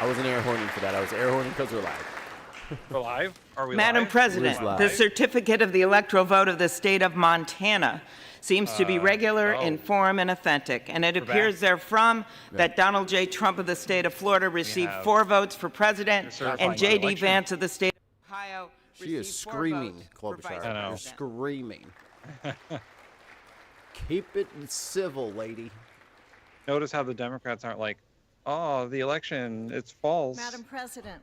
I wasn't air horning for that. I was air horning because we're live. We're live? Are we Madam live? President, Who's live? the certificate of the electoral vote of the state of Montana seems to be regular, in form, and authentic, and it appears therefrom that Donald J. Trump of the state of Florida received 4 votes for president, and J.D. Vance of the state of Ohio She is received 4 screaming, votes for vice Klobuchar. I know. You're president. screaming. Keep it civil, lady. Notice how the Democrats aren't like, oh, the election, it's false. Madam President,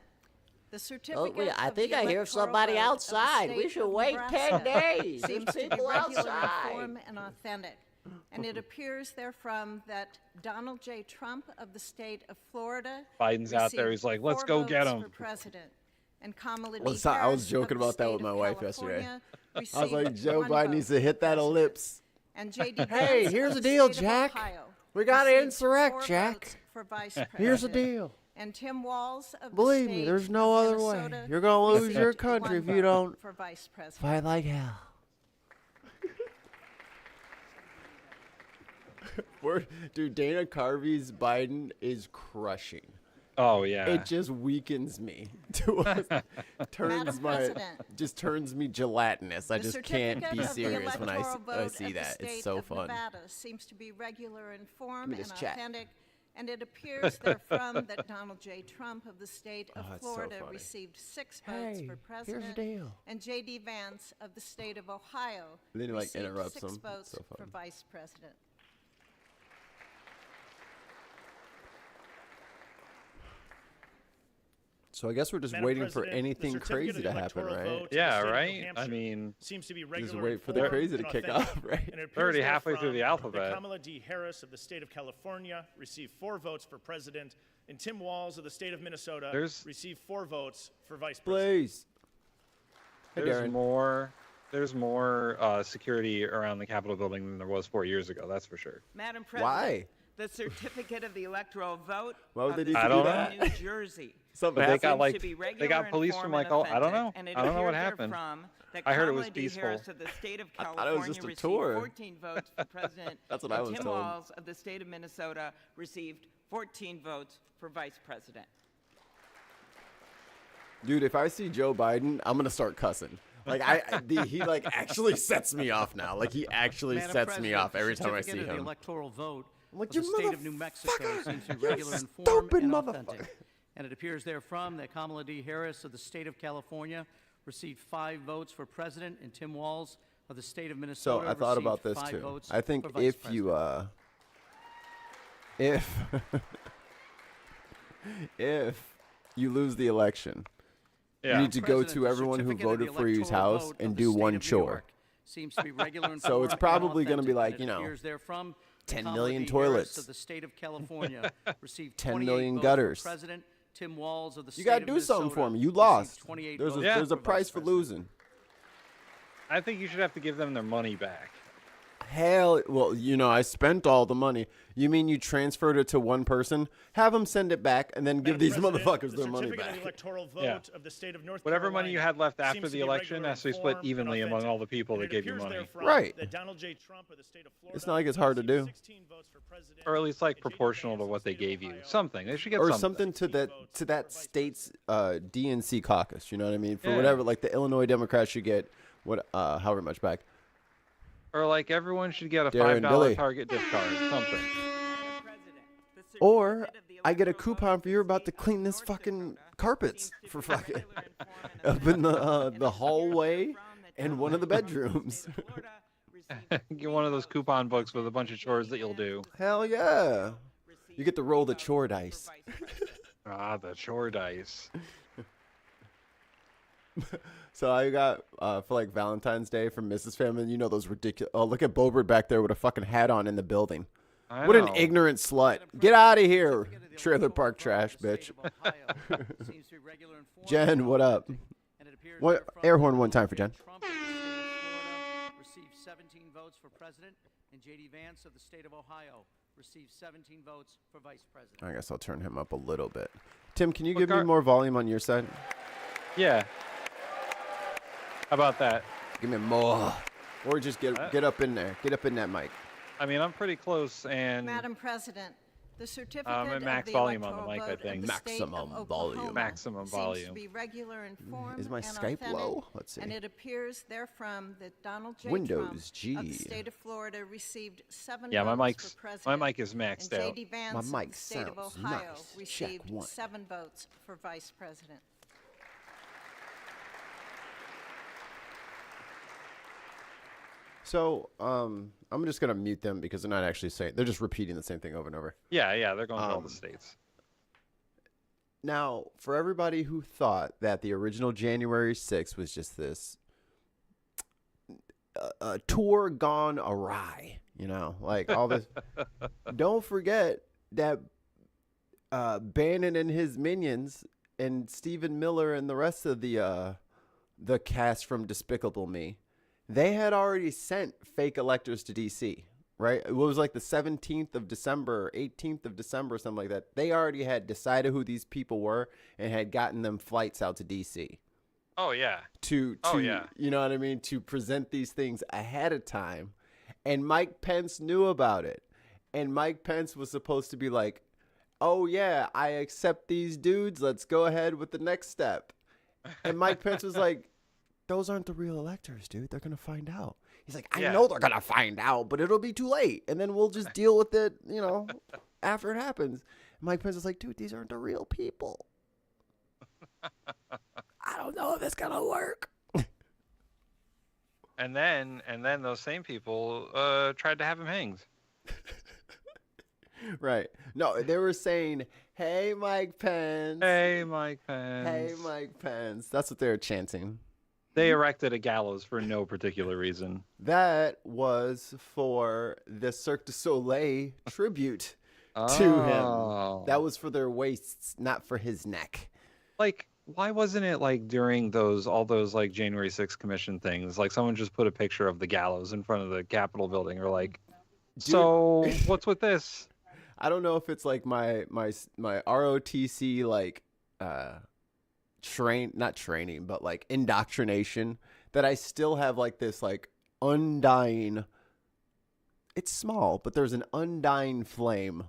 the certificate wait, I of think the I hear electoral somebody vote of the outside. We state should of wait 10 Nebraska days. seems There's to be people regular in outside. form and authentic, and it appears therefrom that Donald J. Trump of the state of Florida Biden's out there, received he's like, let's 4 go get votes him. for president, and Kamala Well, D. I was Harris joking of the about that state with my of wife yesterday. California I was like, received Joe 1 Biden vote needs to for hit that president. ellipse. And J.D. Hey, Vance here's of the the deal, state of Jack. Ohio We gotta received insurrect, 4 Jack. votes for vice president. Here's the deal. And Tim Walz of the Believe me, state there's no of other way. Minnesota You're gonna lose received your country 1 if you vote don't for vice president. fight like hell. Dude, Dana Carvey's Biden is crushing. Oh, yeah. It just weakens me. Just turns me gelatinous. I The just can't certificate be of the serious when I electoral vote see of the that. It's state so of fun. Nevada seems to be regular in form Give me and this chat. authentic, and it appears therefrom that Donald J. Trump of the state of it's so Florida funny. received 6 votes Hey, for here's president, the deal. and J.D. Vance of the state of Ohio And then he, like, received interrupts 6 him. votes So for fun. vice president. So I guess we're just Madam waiting for President, the anything certificate crazy of the to happen, electoral right? vote of the Yeah, state of right? New I Hampshire mean, seems to be Just regular wait in for the form crazy and to kick authentic, off, right? and it We're already appears halfway through the therefrom alphabet. that Kamala D. Harris of the state of California received 4 votes for president, and Tim Walz of the state of Minnesota received 4 votes for vice president. Please. Hey, there's Darren. more security around the Capitol building than there was 4 years ago, that's for sure. Madam President, Why? the certificate of the electoral vote Why would of they the need to state do of that? New Jersey Something But they happened? got seems like to be they regular got in police form from and like, oh, I don't know. authentic, and it I don't know what appears happened. therefrom that I heard it was Kamala D. peaceful. Harris of the state of I thought it was California just a received tour. 14 votes for president. That's what and I was Tim told. Walz of the state of Minnesota received 14 votes for vice president. Dude, if I see Joe Biden, I'm gonna start cussing. Like he like actually sets me off now. Like he actually Madam sets me President, off every the time I see certificate of him. The electoral vote I'm like, of the "You state of New Mexico motherfucker! seems to be You regular in form stupid and motherfucker!" authentic. And it appears therefrom that Kamala D. Harris of the state of California received 5 votes for president, and Tim Walz of the state of So Minnesota I thought about received this 5 too. votes I think for vice if president. if you lose the election, Yeah. you need to go President, to the everyone who certificate of the voted for you's electoral house vote and of the do state one of New chore. York seems to be regular in So form it's and probably gonna be authentic, like, and you it know, appears therefrom that 10 Kamala million D. Harris toilets. of the state of California received 10 28 million votes gutters. For president. Tim Walz of the You state gotta of do Minnesota something for me. You received lost. 28 There's a votes there's a for price vice for president. losing. I think you should have to give them their money back. Hell, well, you know, I spent all the money. You mean you transferred it to one person? Have them send it back and then give Madam these President, motherfuckers the their money certificate of back. the electoral vote Yeah. of the state of North Whatever money you had left Carolina after seems the to be election regular has to be in split form and evenly among authentic. all the people And that it gave you appears money. therefrom Right. that Donald J. Trump of the state of Florida It's not like it's hard to received do. 16 votes for president, Or at least like and J.D. proportional to Vance what of the they state of gave you. Ohio Something. They should get Or something. something to that state's DNC caucus. You know what I mean? For Yeah. whatever, like the Illinois Democrats should get however much back. Or like everyone should get a Darren $5 Dilly. Target gift card. Something. Madam President, the Or certificate of the I get a electoral coupon vote for of you're the about to state of clean this North fucking Dakota carpets seems to for be fucking regular in form and up in authentic, the and it hallway appears therefrom that and one of the Donald J. Trump of the bedrooms. state of Florida received Get one of those 3 coupon votes, books with a bunch of chores that you'll do. Hell yeah! You get to roll the chore dice. Ah, the chore dice. So I got for like Valentine's Day from Mrs. Family. You know those ridiculous. Oh, look at Bobert back there with a fucking hat on in the building. I What an know. ignorant slut! Get out of here, trailer park trash, bitch. Jen, what up? What air horn one time for Jen? Trump of the state of Florida received 17 votes for president, and J.D. Vance of the state of Ohio received 17 votes for vice president. I guess I'll turn him up a little bit. Tim, can you What give me car- more volume on your side? Yeah. How about that? Give me more. Or just get up in there. Get up in that mic. I mean, I'm pretty close, and Madam President, The certificate at max of the volume on the electoral mic, I vote of think. the state of Maximum Oklahoma volume. Maximum seems volume. to be regular in form Is my and Skype authentic, low? Let's see. and it appears therefrom that Donald J. Windows Trump of the G. state of Florida received 7 Yeah, votes for president. my mic is maxed and out. J.D. Vance My of mic the state of sounds Ohio nice. Check received one. 7 votes for vice president. So, I'm just gonna mute them because they're not actually saying. They're just repeating the same thing over and over. Yeah, they're going to all the states. Now, for everybody who thought that the original January 6th was just this a tour gone awry, you know, like all this. Don't forget that Bannon and his minions and Stephen Miller and the rest of the cast from Despicable Me, they had already sent fake electors to D.C., right? It was like the 17th of December, 18th of December, something like that. They already had decided who these people were and had gotten them flights out to D.C. Oh, yeah. To yeah. You know what I mean? To present these things ahead of time. And Mike Pence knew about it. And Mike Pence was supposed to be like, oh, yeah, I accept these dudes. Let's go ahead with the next step. And Mike Pence was like, those aren't the real electors, dude. They're going to find out. He's like, I know they're going to find out, but it'll be too late. And then we'll just deal with it, you know, after it happens. And Mike Pence is like, dude, these aren't the real people. I don't know if it's going to work. And then those same people tried to have him hanged. Right. No, they were saying, hey, Mike Pence. Hey, Mike Pence. Hey, Mike Pence. That's what they were chanting. They erected a gallows for no particular reason. That was for the Cirque du Soleil tribute to him. That was for their waists, not for his neck. Like, why wasn't it like during all those like January 6th commission things, like someone just put a picture of the gallows in front of the Capitol building, or like, so what's with this? I don't know if it's like my ROTC like not training, but like indoctrination, that I still have like this like undying, it's small, but there's an undying flame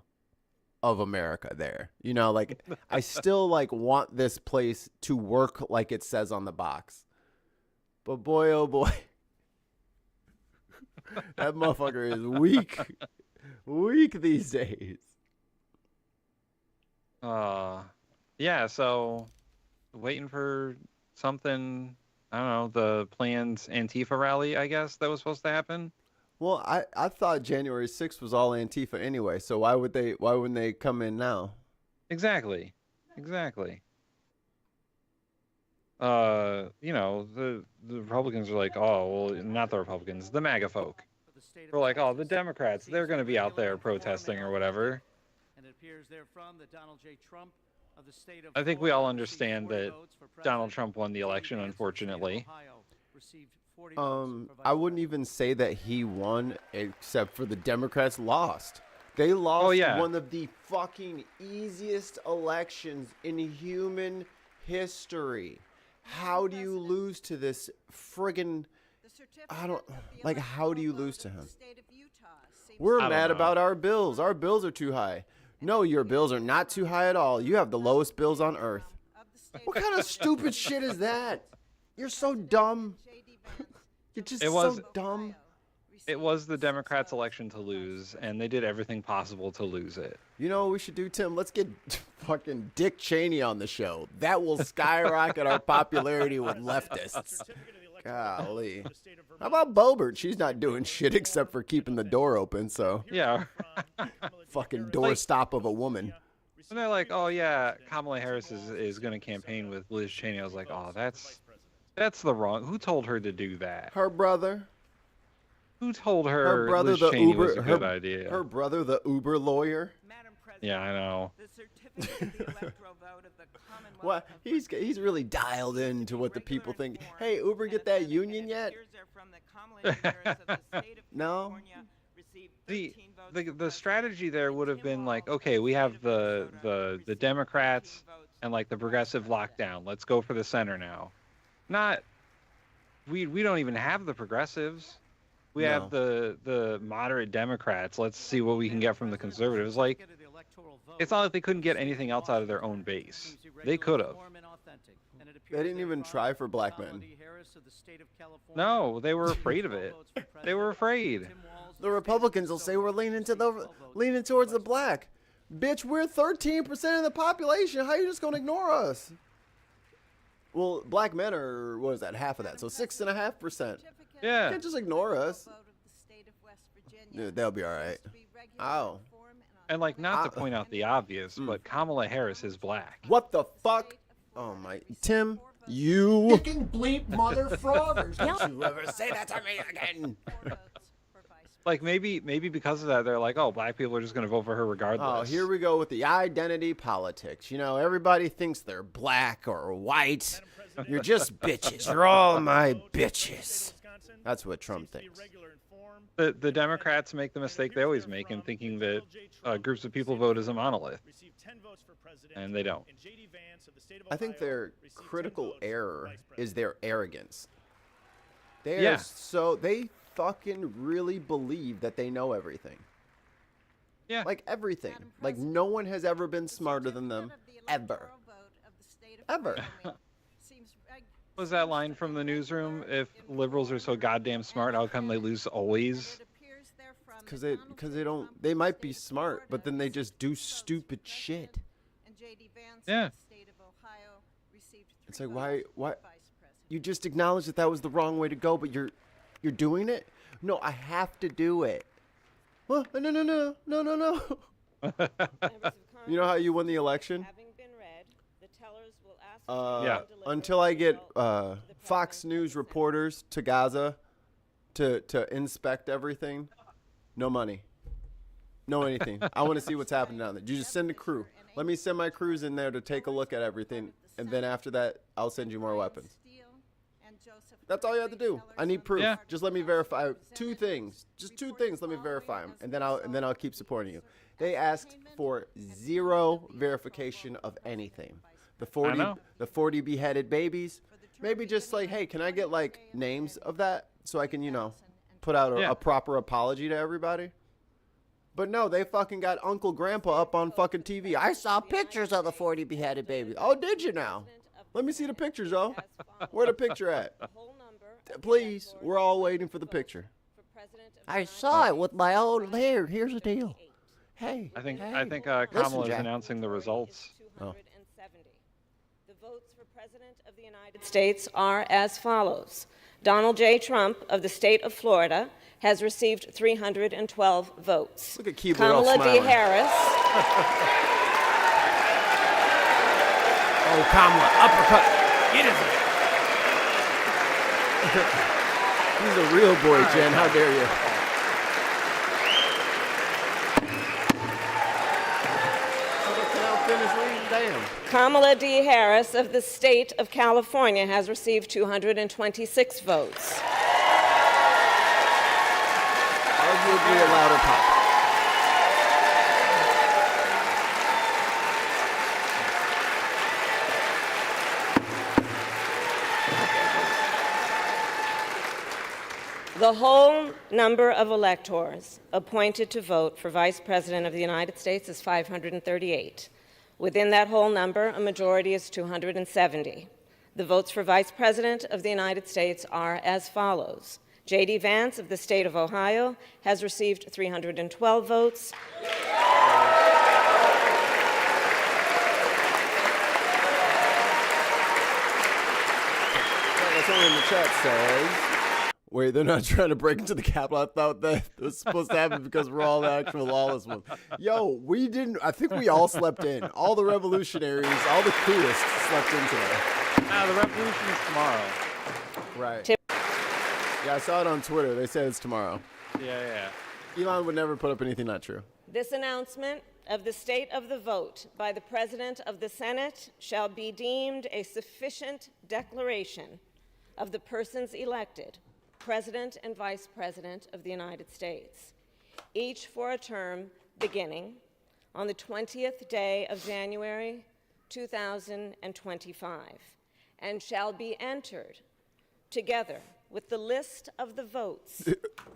of America there. You know, like I still like want this place to work like it says on the box. But boy, oh boy, that motherfucker is weak these days. Yeah, so waiting for something, I don't know, the planned Antifa rally, I guess, that was supposed to happen. Well, I thought January 6th was all Antifa anyway, so why wouldn't they come in now? Exactly. You know, the Republicans are like, oh, well, not the Republicans, the MAGA folk. We're like, oh, the Democrats, they're going to be out there protesting or whatever. And it appears therefrom that Donald J. Trump of the state of I think we all Florida understand received 40 that votes for president. Donald Trump won the election, J.D. Vance of the state of unfortunately. Ohio received 40 votes for vice I wouldn't president. even say that he won, except for the Democrats lost. They lost one of the fucking easiest elections in human history. How do you lose to this friggin'... how do you lose to him? We're mad about our bills. Our bills are too high. No, your bills are not too high at all. You have the lowest bills on earth. What kind of stupid shit is that? You're so dumb. You're just so dumb. It was the Democrats' election to lose, and they did everything possible to lose it. You know what we should do, Tim? Let's get fucking Dick Cheney on the show. That will skyrocket our popularity with leftists. Golly. How about Boebert? She's not doing shit except for keeping the door open, so. Yeah. Fucking doorstop of a woman. And they're like, oh, yeah, Kamala Harris is going to campaign with Liz Cheney. I was like, oh, that's the wrong. Who told her to do that? Her brother. Who told her, her brother, Liz the Cheney Uber, was a good idea? Her brother, the Uber lawyer. Madam President, yeah, I know. the certificate of the electoral vote of the Commonwealth What? of He's really dialed into what the people think. Hey, Uber, get that union yet? No. The strategy there would have been like, okay, we have the Democrats and like the progressive lockdown. Let's go for the center now. Not, we don't even have the progressives. We have the moderate Democrats. Let's see what we can get from the conservatives. Like, it's not like they couldn't get anything else out of their own base. They could have. They didn't even try for black men. No, they were afraid of it. They were afraid. The Republicans will say we're leaning towards the black. Bitch, we're 13% of the population. How are you just gonna ignore us? Well, black men are, what is that, half of that? So 6.5%. Yeah. You can't just ignore us. Dude, they'll be all right. Ow. And like, not to point out the obvious, but Kamala Harris is black. What the fuck? Oh my, Tim, you. Fucking bleep mother frauders. Don't you ever say that to me again. Like, maybe because of that, they're like, oh, black people are just going to vote for her regardless. Oh, here we go with the identity politics. You know, everybody thinks they're black or white. You're just bitches. You're all my bitches. That's what Trump thinks. The Democrats make the mistake they always make in thinking that groups of people vote as a monolith. And they don't. I think their critical error is their arrogance. They Yeah. are so, they fucking really believe that they know everything. Yeah. Like everything. Like no one has ever been smarter than them. Ever. Ever. What was that line from the newsroom? If liberals are so goddamn smart, how come they lose always? Because they don't, they might be smart, but then they just do stupid shit. Yeah. It's like, why, you just acknowledge that was the wrong way to go, but you're doing it? No, I have to do it. Well, no. You know how you won the election? Yeah. Until I get Fox News reporters to Gaza to inspect everything, no money. No anything. I want to see what's happening down there. You just send a crew. Let me send my crews in there to take a look at everything, and then after that, I'll send you more weapons. That's all you have to do. I need proof. Yeah. Just let me verify 2 things. Just 2 things. Let me verify them, and then I'll keep supporting you. They asked for 0 verification of anything. The 40 beheaded babies. Maybe just like, hey, can I get like names of that so I can, put out a proper apology to everybody? But no, they fucking got Uncle Grandpa up on fucking TV. I saw pictures of the 40 beheaded babies. Oh, did you now? Let me see the pictures, though. Where the picture at? Please, we're all waiting for the picture. I saw it with my own hair. Here's the deal. Hey. I think Listen, Kamala is Jack. announcing the results. Oh. The votes for President of the United States are as follows. Donald J. Trump of the state of Florida has received 312 votes. Look at Keebler Kamala D. smiling. Harris. Oh, Kamala, uppercut. Get his He's a real boy, Jen. How dare you? Can I finish reading? Damn. Kamala D. Harris of the state of California has received 226 votes. Arguably a louder pop. The whole number of electors appointed to vote for Vice President of the United States is 538. Within that whole number, a majority is 270. The votes for Vice President of the United States are as follows. J.D. Vance of the state of Ohio has received 312 votes. That's only in the chat says. Wait, they're not trying to break into the Capitol. I thought that was supposed to happen because we're all the actual lawless ones. Yo, we didn't. I think we all slept in. All the revolutionaries, all the coupists slept in today. Nah, the revolution is tomorrow. Right. Yeah, I saw it on Twitter. They said it's tomorrow. Yeah. Elon would never put up anything not true. This announcement of the state of the vote by the President of the Senate shall be deemed a sufficient declaration of the persons elected President and Vice President of the United States, each for a term beginning on the 20th day of January 2025, and shall be entered together with the list of the votes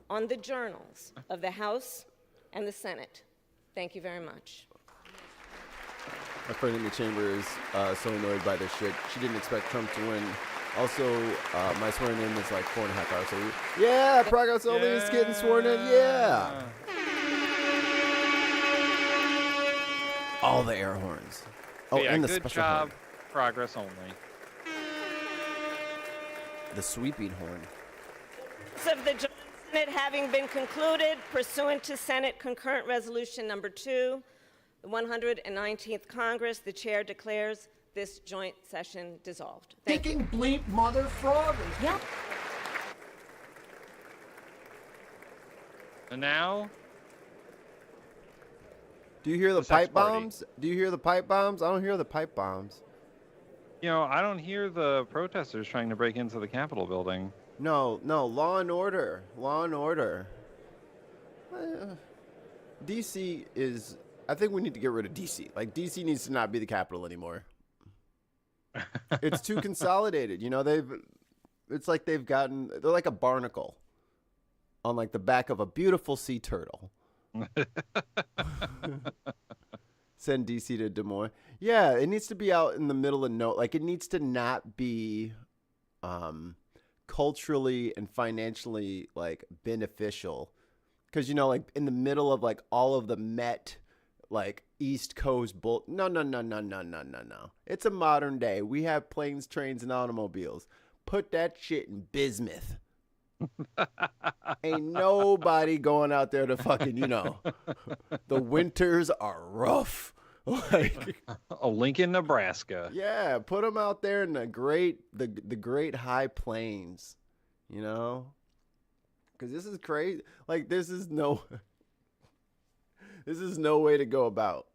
on the journals of the House and the Senate. Thank you very much. My friend in the chamber is so annoyed by this shit. She didn't expect Trump to win. Also, my swearing in is like 4.5 hours. So yeah, progress only is getting sworn in. Yeah. All the air horns. Oh, yeah, and the good special job. horn. Progress only. The sweeping horn. Of the joint Senate having been concluded pursuant to Senate Concurrent Resolution Number 2, the 119th Congress, the chair declares this joint session dissolved. Thank you. Kicking bleep mother froggers. Yeah. And now, Do you hear the The sex pipe party. bombs? Do you hear the pipe bombs? I don't hear the pipe bombs. you know, I don't hear the protesters trying to break into the Capitol building. No, law and order. Law and order. DC is, I think we need to get rid of DC. Like, DC needs to not be the capital anymore. It's too consolidated. You know, it's like they're like a barnacle on like the back of a beautiful sea turtle. Send DC to Des Moines. Yeah, it needs to be out in the middle of like it needs to not be culturally and financially like beneficial, because you know, like in the middle of like all of the Met like East Coast no, it's a modern day. We have planes, trains, and automobiles. Put that shit in bismuth. Ain't nobody going out there to fucking, you know, the winters are rough. Like, Lincoln, Nebraska. yeah, put them out there in the great high plains, you know, because this is crazy. Like, this is no way to go about,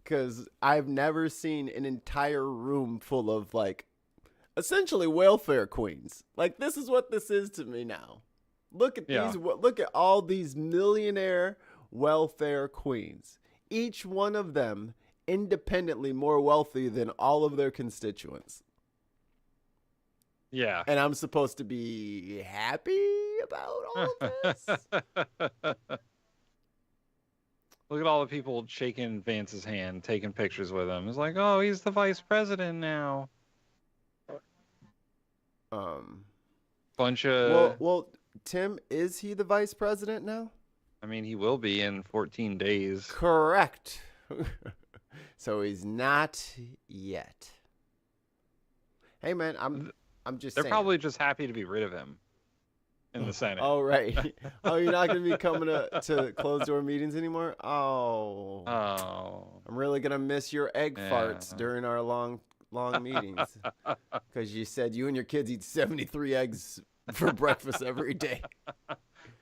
because I've never seen an entire room full of like essentially welfare queens. Like, this is what this is to me now. Look at Yeah. these. Look at all these millionaire welfare queens. Each one of them independently more wealthy than all of their constituents. Yeah. And I'm supposed to be happy about all of this? Look at all the people shaking Vance's hand, taking pictures with him. It's like, oh, he's the vice president now. Bunch of. Well, Tim, is he the vice president now? I mean, he will be in 14 days. Correct. So he's not yet. Hey man, I'm just They're saying. probably just happy to be rid of him in the Senate. Oh right. Oh, you're not gonna be coming to closed door meetings anymore? Oh. I'm really gonna miss your egg farts during our long meetings. Because you said you and your kids eat 73 eggs for breakfast every day.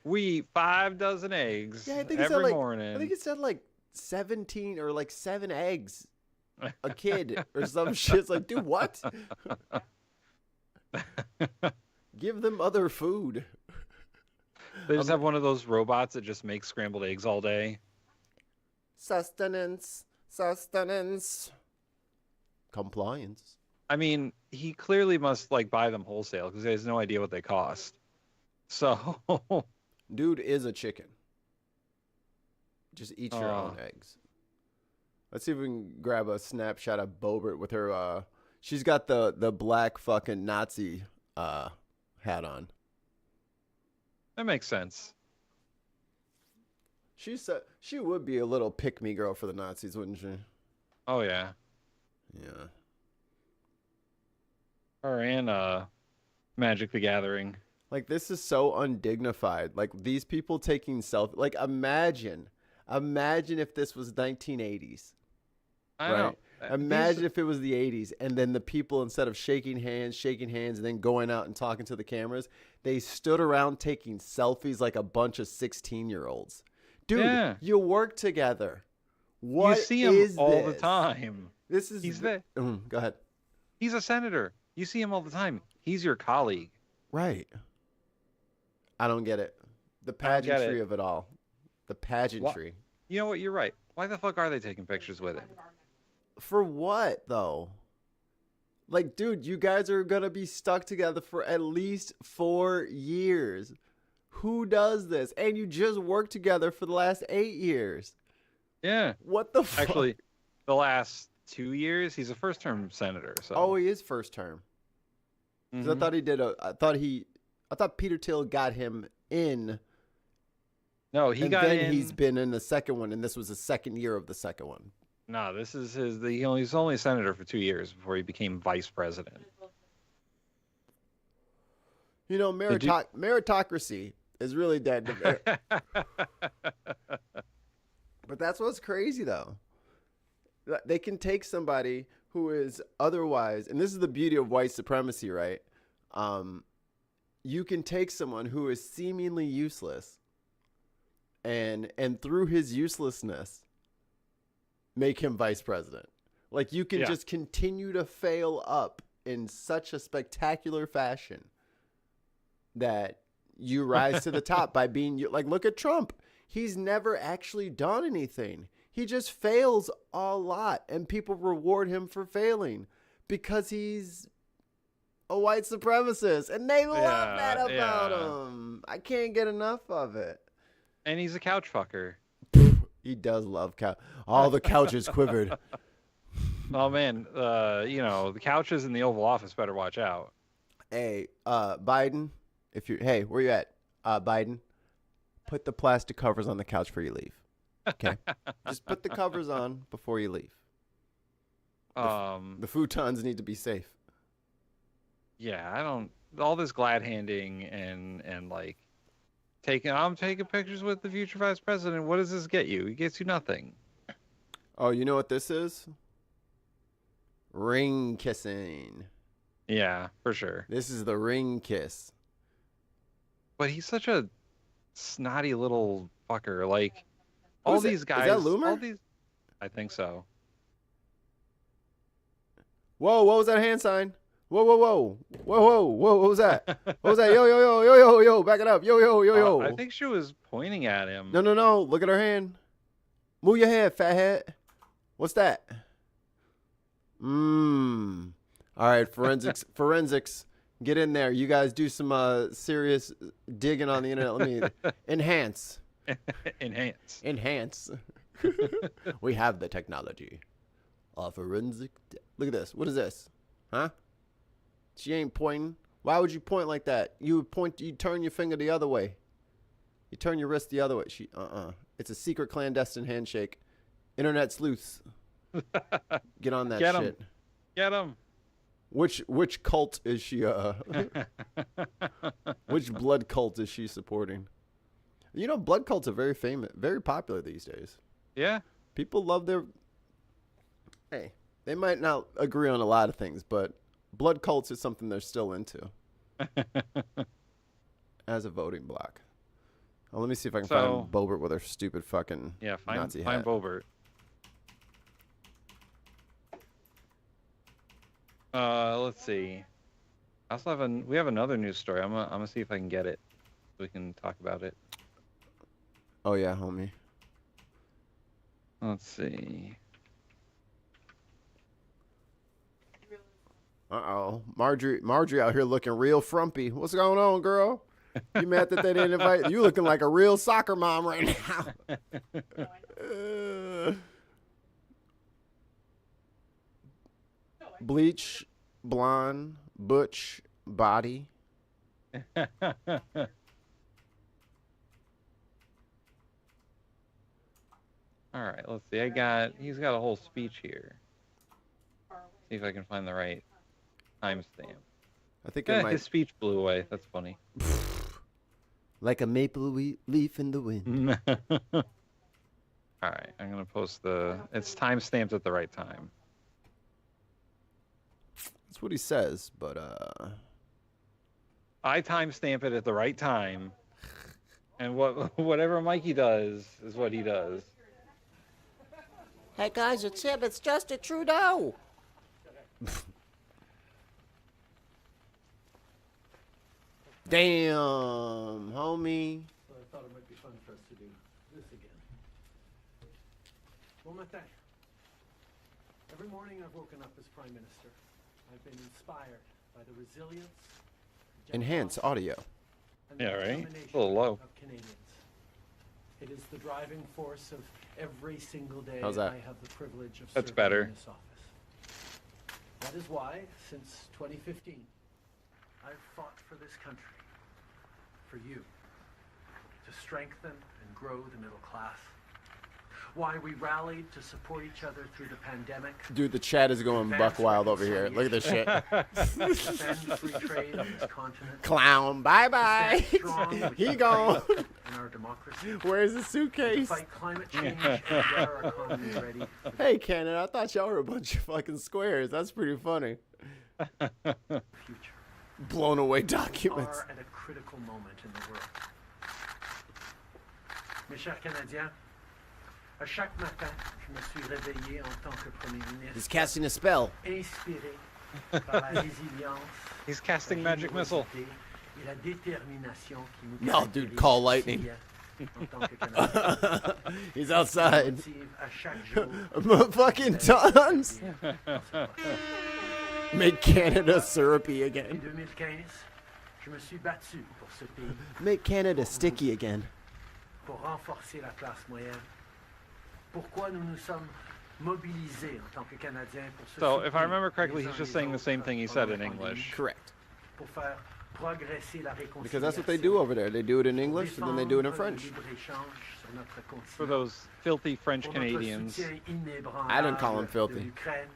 We eat 5 dozen eggs Yeah, I think every morning. I think it said like 17 or like 7 eggs a kid or some shit. It's like, dude, what? Give them other food. They just have one of those robots that just makes scrambled eggs all day. Sustenance. Compliance. I mean, he clearly must like buy them wholesale because he has no idea what they cost. So, Dude is a chicken. Just eat your own eggs. Let's see if we can grab a snapshot of Boebert with her. She's got the black fucking Nazi hat on. that makes sense. She would be a little pick-me girl for the Nazis, wouldn't she? Oh yeah. Yeah. Her and Magic the Gathering. Like, this is so undignified. Like, these people taking selfies. Like, imagine if this was 1980s. I Right? know. Imagine if it was the 80s, and then the people, instead of shaking hands, and then going out and talking to the cameras, they stood around taking selfies like a bunch of 16-year-olds. Dude, Yeah. you work together. What you see him is all the this? time. This is He's the, Go ahead. he's a senator. You see him all the time. He's your colleague. Right. I don't get it. The pageantry of it all. The pageantry. You know what? You're right. Why the fuck are they taking pictures with him? For what, though? Like, dude, you guys are going to be stuck together for at least 4 years. Who does this? And you just worked together for the last 8 years. Yeah. What the fuck? Actually, the last 2 years. He's a first-term senator. So. Oh, he is first term. 'Cause I thought he did I thought Peter Thiel got him in. No, he got in. He's been in the second one, and this was the second year of the second one. No, this is he's only a senator for 2 years before he became vice president. You know, meritocracy is really dead. But that's what's crazy, though. They can take somebody who is otherwise, and this is the beauty of white supremacy, right? You can take someone who is seemingly useless, and through his uselessness, make him vice president. Like, you can just continue to fail up in such a spectacular fashion that you rise to the top by being like, look at Trump. He's never actually done anything. He just fails a lot, and people reward him for failing because he's a white supremacist, and they love that about him. I can't get enough of it. And he's a couch fucker. He does love couch. All the couches quivered. Oh man, you know, the couches in the Oval Office better watch out. Hey, Biden, hey, where you at? Biden, put the plastic covers on the couch before you leave. Okay, just put the covers on before you leave. The futons need to be safe. Yeah, I don't. All this glad handing and like I'm taking pictures with the future vice president. What does this get you? It gets you nothing. Oh, you know what this is? Ring kissing. Yeah, for sure. This is the ring kiss. But he's such a snotty little fucker. Like all these guys. Is that Loomer? I think so. Whoa! What was that hand sign? Whoa! Whoa! Whoa! Whoa! Whoa! Whoa! What was that? What was that? Yo! Yo! Yo! Yo! Yo! Yo! Back it up! Yo! Yo! Yo! Yo! I think she was pointing at him. No! No! No! Look at her hand. Move your head, fathead. What's that? All right, forensics. Get in there. You guys do some serious digging on the internet. Let me enhance. Enhance. We have the technology. Forensic. Look at this. What is this? Huh? She ain't pointing. Why would you point like that? You turn your finger the other way. You turn your wrist the other way. It's a secret clandestine handshake. Internet sleuths. Get on that shit. Get him. Which cult is she which blood cult is she supporting? You know, blood cults are very famous, very popular these days. Yeah. People love their Hey, they might not agree on a lot of things, but blood cults is something they're still into. As a voting bloc. Oh, let me see if I can find Boebert with her stupid fucking Nazi hat. Find Boebert. Let's see. I also we have another news story. I'm gonna see if I can get it so we can talk about it. Oh yeah, homie. Let's see. Uh-oh. Marjorie out here looking real frumpy. What's going on, girl? You mad that they didn't invite you? Looking like a real soccer mom right now. Bleach, blonde, butch, body. All right, let's see. He's got a whole speech here. See if I can find the right timestamp. I think his speech blew away. That's funny. Like a maple leaf in the wind. All right, I'm gonna post it's timestamped at the right time. That's what he says, but I timestamp it at the right time, and whatever Mikey does is what he does. Hey guys, it's him. It's Justin Trudeau. Damn, homie. So I thought it might be fun for us to do this again. Bon matin. Every morning I've woken up as Prime Minister. I've been inspired by the resilience, Enhance audio. and Yeah, the right? determination A little low. of Canadians. It is the driving force of every single day How's that? I have the privilege of That's serving better. in this office. That is why, since 2015, I've fought for this country, for you, to strengthen and grow the middle class. Why we rallied to support each other through the pandemic. Dude, the chat is going buck wild over here. Look at this shit. Defend free trade on this continent. Clown, bye-bye. Stand strong with He each gone. other and our democracy. Where's the suitcase? Fight climate change and get our economy ready for the Hey, Canada, I thought y'all were a bunch of fucking squares. That's pretty funny. future. Blown away We documents. are at a critical moment in the world. Mes chers Canadiens, à chaque matin, je me suis réveillé en tant que Premier He's ministre, casting a spell. inspiré par la résilience, He's casting la magic missile. générosité et la détermination qui nous No, dude, caractérisent call si lightning. bien en tant que Canadiens. He's outside. Motive à chaque jour Fucking tons. Make Canada syrupy Depuis again. 2015, je me suis battu pour ce pays, Make Canada sticky again. pour renforcer la classe moyenne. Pourquoi nous nous sommes mobilisés en tant que Canadiens pour se So, if I soutenir remember correctly, les he's uns just les saying the same autres thing he pendant said la in pandémie, English. Correct. pour faire progresser la réconciliation, Because that's what they do over there. They do it in English and then they do it in défendre French. le libre-échange sur notre For continent, those filthy French pour notre Canadians. soutien inébranlable I didn't call them de filthy. l'Ukraine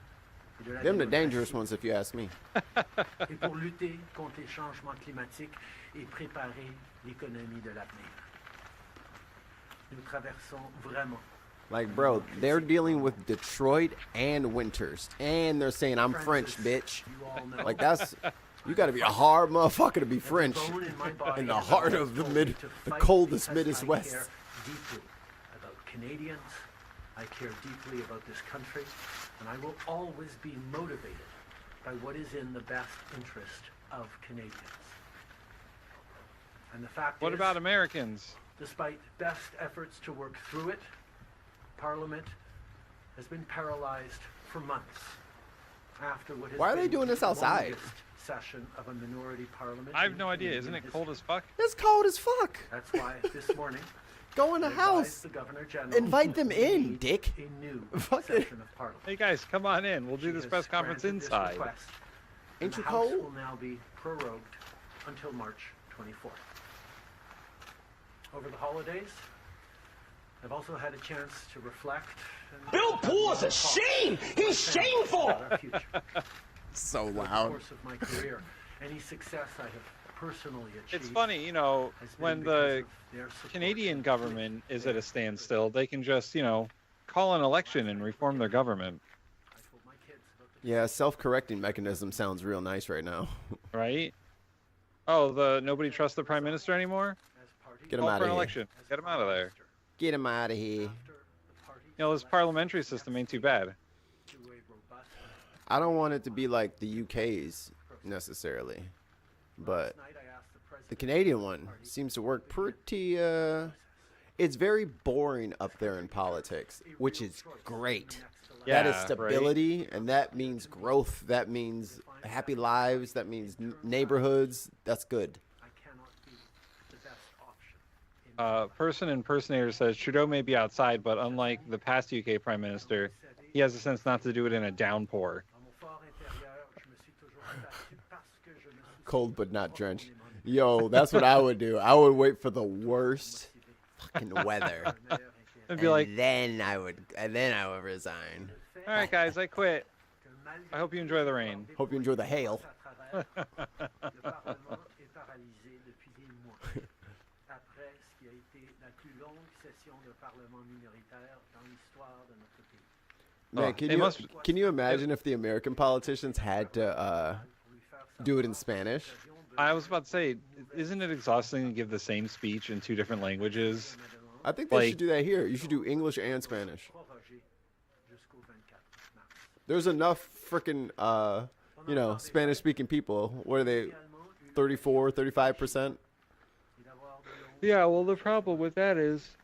et de la Them the démocratie, dangerous ones, if you ask me. et pour lutter contre les changements climatiques et préparer l'économie de l'avenir. Nous traversons vraiment. Like, bro, they're dealing with Detroit and winters. And they're saying, I'm French, bitch. You all know. Like, that's... You gotta be a hard motherfucker to be French. Every bone in my body In the has heart always of the told me mid... to The fight coldest because Midwest I West. care deeply about Canadians. I care deeply about this country, and I will always be motivated by what is in the best interest of Canadians. And the fact What is, about Americans? despite best efforts to work through it, Parliament has been paralyzed for months after what has Why are they been doing this the outside? longest session of a minority parliament. I have in no idea. Canadian Isn't it cold history. as fuck? It's cold as fuck. That's why this morning Go in I the advised house. the Governor General Invite them we in, need dick. A new Fucking- session of Parliament. Hey guys, come on in. We'll do She this has press conference granted this inside. request, and Ain't the you House cold? will now be prorogued until March 24th. Over the holidays, I've also had a chance to reflect. And Bill Poole is a shame! He's shameful! about our future. So Over the loud. course of my career, any success I have personally achieved. It's funny, you know, has been when because the of their support Canadian and government is their at a standstill, they can just, you know, call an election and reform their government, I told my kids about the Yeah, self-correcting mechanism sounds real nice right now. right? Oh, the nobody trusts the prime minister anymore? as party Get him Call out for of an here. election. Get him out of there. Get him out of here. after the party You know, this parliamentary system ain't too bad. to a robust. I don't want it to be like the UK's necessarily, but Last night I asked the the president Canadian one seems to work pretty. It's very boring up there in politics, which is great. That is Yeah, stability, and that means growth. That means happy lives. That means neighborhoods. That's good. I cannot be the best option. Person impersonator says Trudeau may be outside, but unlike the past UK prime minister, he has a sense not to do it in a downpour. Dans mon fort intérieur, je me suis toujours battu parce que je me suis Cold but not drenched. Yo, that's what I would do. I would wait for the worst fucking weather, And be like, and then I would resign. all right, guys, I quit. I hope you enjoy the rain. Hope you enjoy the hail. à travers. Le Parlement est paralysé depuis des mois. Après ce qui a été la plus longue session de Parlement minoritaire dans l'histoire de notre pays. Man, Oh, it can you imagine if the American politicians had to do it in Spanish? I was about to say, isn't it exhausting to give the same speech in two different languages? I think they Like- should do that here. You should do English and Spanish. Prorogé jusqu'au 24 mars. There's enough freaking, Spanish-speaking people. What are they, 34, 35%? Et d'avoir de longues Yeah, well, the problem with that is,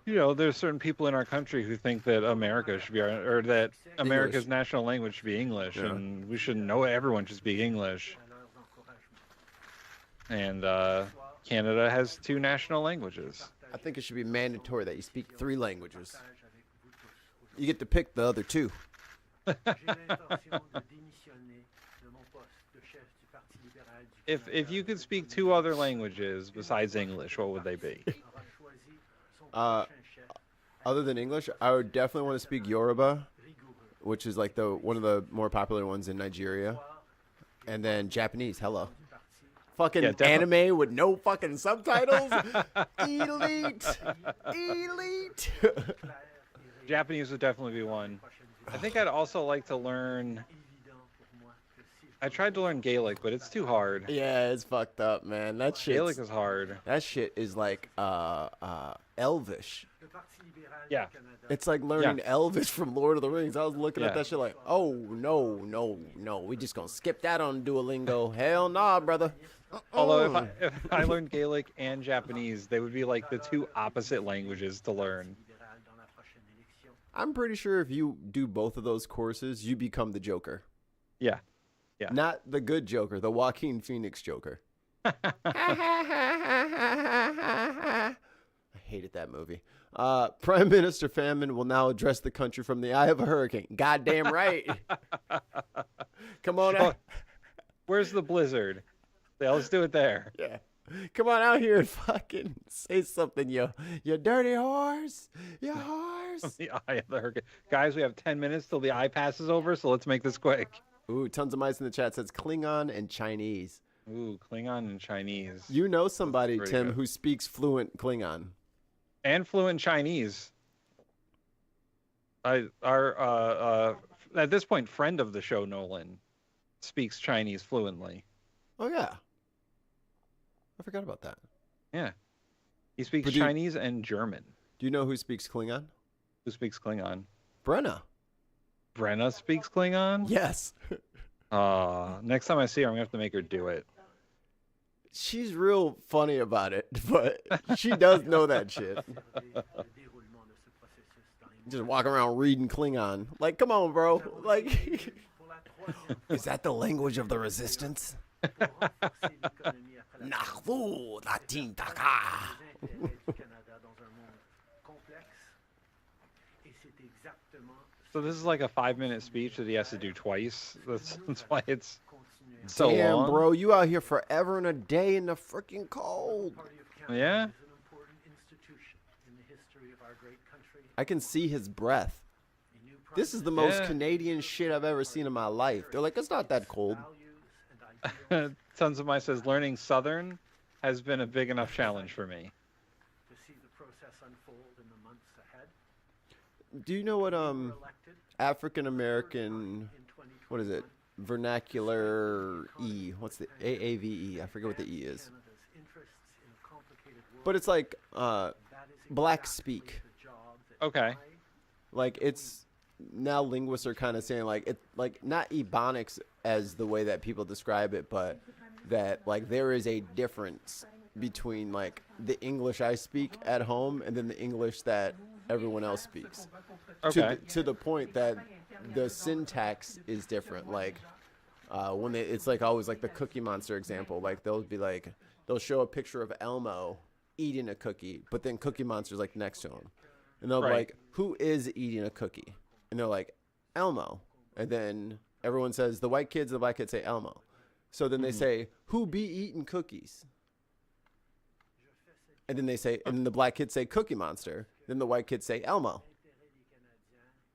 you know, there's certain people in our country who think that America should be or that America's national language should be English, Yeah. and we shouldn't know everyone should speak English. à leurs encouragements. And Canada has two national languages. I think it should be mandatory that you speak 3 languages. You get to pick the other 2. If you could speak 2 other languages besides English, what would they be? Other than English, I would definitely want to speak Yoruba, which is like one of the more popular ones in Nigeria, and then Japanese. Hello. Fucking anime with no fucking subtitles. Elite. Japanese would definitely be one. I think I'd also like to learn. I tried to learn Gaelic, but it's too hard. Yeah, it's fucked up, man. That shit. Gaelic is hard. That shit is like Elvish. Yeah. It's like learning Elvish from Lord of the Rings. I was looking at that shit like, oh no, we just gonna skip that on Duolingo. Hell nah, brother. Although if I learned Gaelic and Japanese, they would be like the 2 opposite languages to learn. I'm pretty sure if you do both of those courses, you become the Joker. Yeah. Yeah. Not the good Joker, the Joaquin Phoenix Joker. I hated that movie. Prime Minister Famine will now address the country from the eye of a hurricane. Goddamn right. Come on out. Where's the blizzard? Yeah, let's do it there. Yeah. Come on out here and fucking say something, you dirty horse. You horse. The eye of the hurricane. Guys, we have 10 minutes till the eye passes over, so let's make this quick. Ooh, tons of mice in the chat says Klingon and Chinese. Ooh, Klingon and Chinese. You know somebody, Tim, good. who speaks fluent Klingon. And fluent Chinese. Our at this point, friend of the show, Nolan, speaks Chinese fluently. Oh, yeah. I forgot about that. Yeah. He speaks Chinese and German. Do you know who speaks Klingon? Who speaks Klingon? Brenna. Brenna speaks Klingon? Yes. Next time I see her, I'm going to have to make her do it. She's real funny about it, but she does know that shit. Just walking around reading Klingon. Like, come on, bro. Like, is that the language of the resistance? Nahvu Latin Taka. So this is like a 5-minute speech that he has to do twice. That's why it's so Damn, long. bro, you out here forever and a day in the freaking cold. Yeah. I can see his breath. This is the most Canadian shit I've ever seen in my life. They're like, it's not that cold. Tons of Mice says learning Southern has been a big enough challenge for me. Do you know what African American, what is it, vernacular E? What's the AAVE? I forget what the E is. But it's like black speak. Okay. Like it's now linguists are kind of saying like it like not ebonics as the way that people describe it, but that like there is a difference between like the English I speak at home and then the English that everyone else speaks. Okay. To the point that the syntax is different. Like when it's like always like the Cookie Monster example. Like they'll show a picture of Elmo eating a cookie, but then Cookie Monster's like next to him, and they'll be like, "Who is eating a cookie?" And they're like, "Elmo." And then everyone says the white kids and the black kids say Elmo. So then they say, "Who be eating cookies?" And then they say, and then the black kids say Cookie Monster. Then the white kids say Elmo.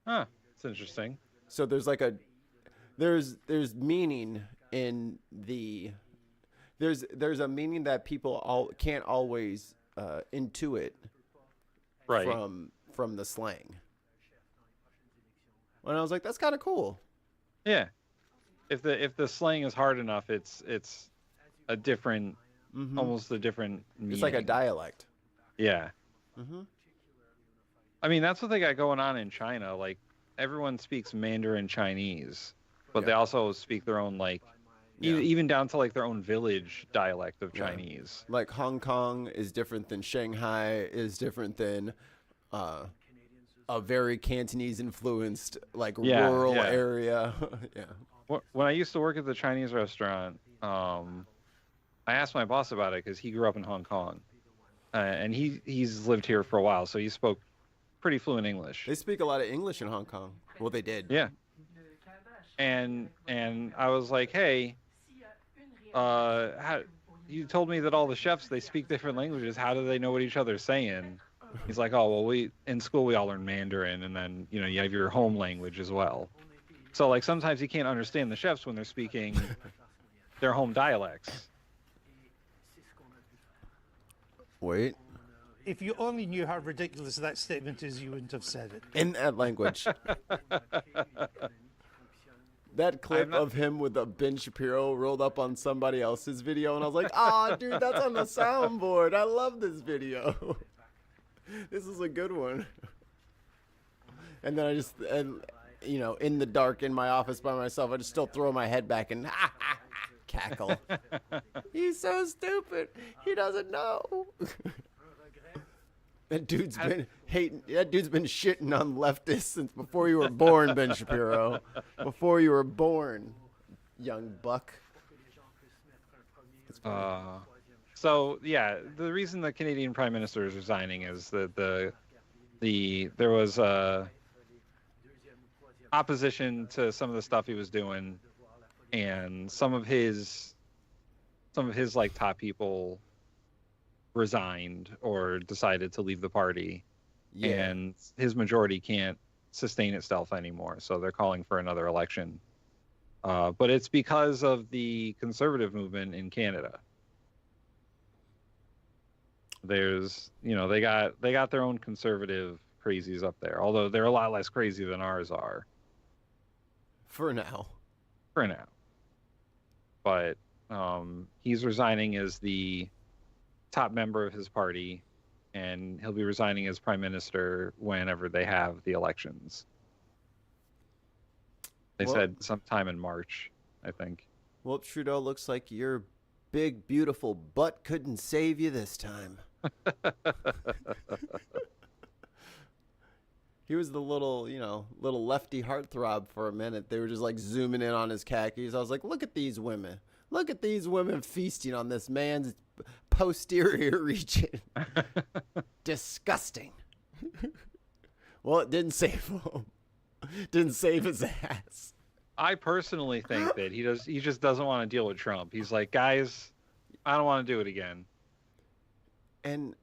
Huh. It's interesting. So there's like there's meaning in the, there's a meaning that people can't always intuit from the slang. And I was like, that's kind of cool. Yeah. If the slang is hard enough, it's a different, almost a different meaning. It's like a dialect. Yeah. Mm-hmm. I mean, that's what they got going on in China. Like, everyone speaks Mandarin Chinese, but they also speak their own, like, even down to, like, their own village dialect of Chinese. Like, Hong Kong is different than Shanghai, is different than a very Cantonese-influenced, like, rural area. Yeah. When I used to work at the Chinese restaurant, I asked my boss about it because he grew up in Hong Kong. and he's lived here for a while, so he spoke pretty fluent English. They speak a lot of English in Hong Kong. Well, they did. Yeah. And I was like, hey, you told me that all the chefs, they speak different languages. How do they know what each other's saying? He's like, oh, well, in school we all learn Mandarin, and then you have your home language as well. So like sometimes you can't understand the chefs when they're speaking their home dialects. Wait. If you only knew how ridiculous that statement is, you wouldn't have said it. In that language. That clip of him with a Ben Shapiro rolled up on somebody else's video, and I was like, oh, dude, that's on the soundboard. I love this video. This is a good one. And then I just, in the dark in my office by myself, I just still throw my head back and cackle. He's so stupid. He doesn't know. That dude's been shitting on leftists since before you were born, Ben Shapiro. Before you were born, young buck. So yeah, the reason the Canadian Prime Minister is resigning is that there was opposition to some of the stuff he was doing, and some of his like top people resigned or decided to leave the party, and his majority can't sustain itself anymore, so they're calling for another election. But it's because of the conservative movement in Canada. There's, they got their own conservative crazies up there, although they're a lot less crazy than ours are. For now. But he's resigning as the top member of his party, and he'll be resigning as prime minister whenever they have the elections. They said sometime in March, I think. Well, Trudeau, looks like your big, beautiful butt couldn't save you this time. He was the little lefty heartthrob for a minute. They were just like zooming in on his khakis. I was like, look at these women. Look at these women feasting on this man's posterior region. Disgusting. Well, it didn't save him. Didn't save his ass. I personally think that he just doesn't want to deal with Trump. He's like, guys, I don't want to do it again. And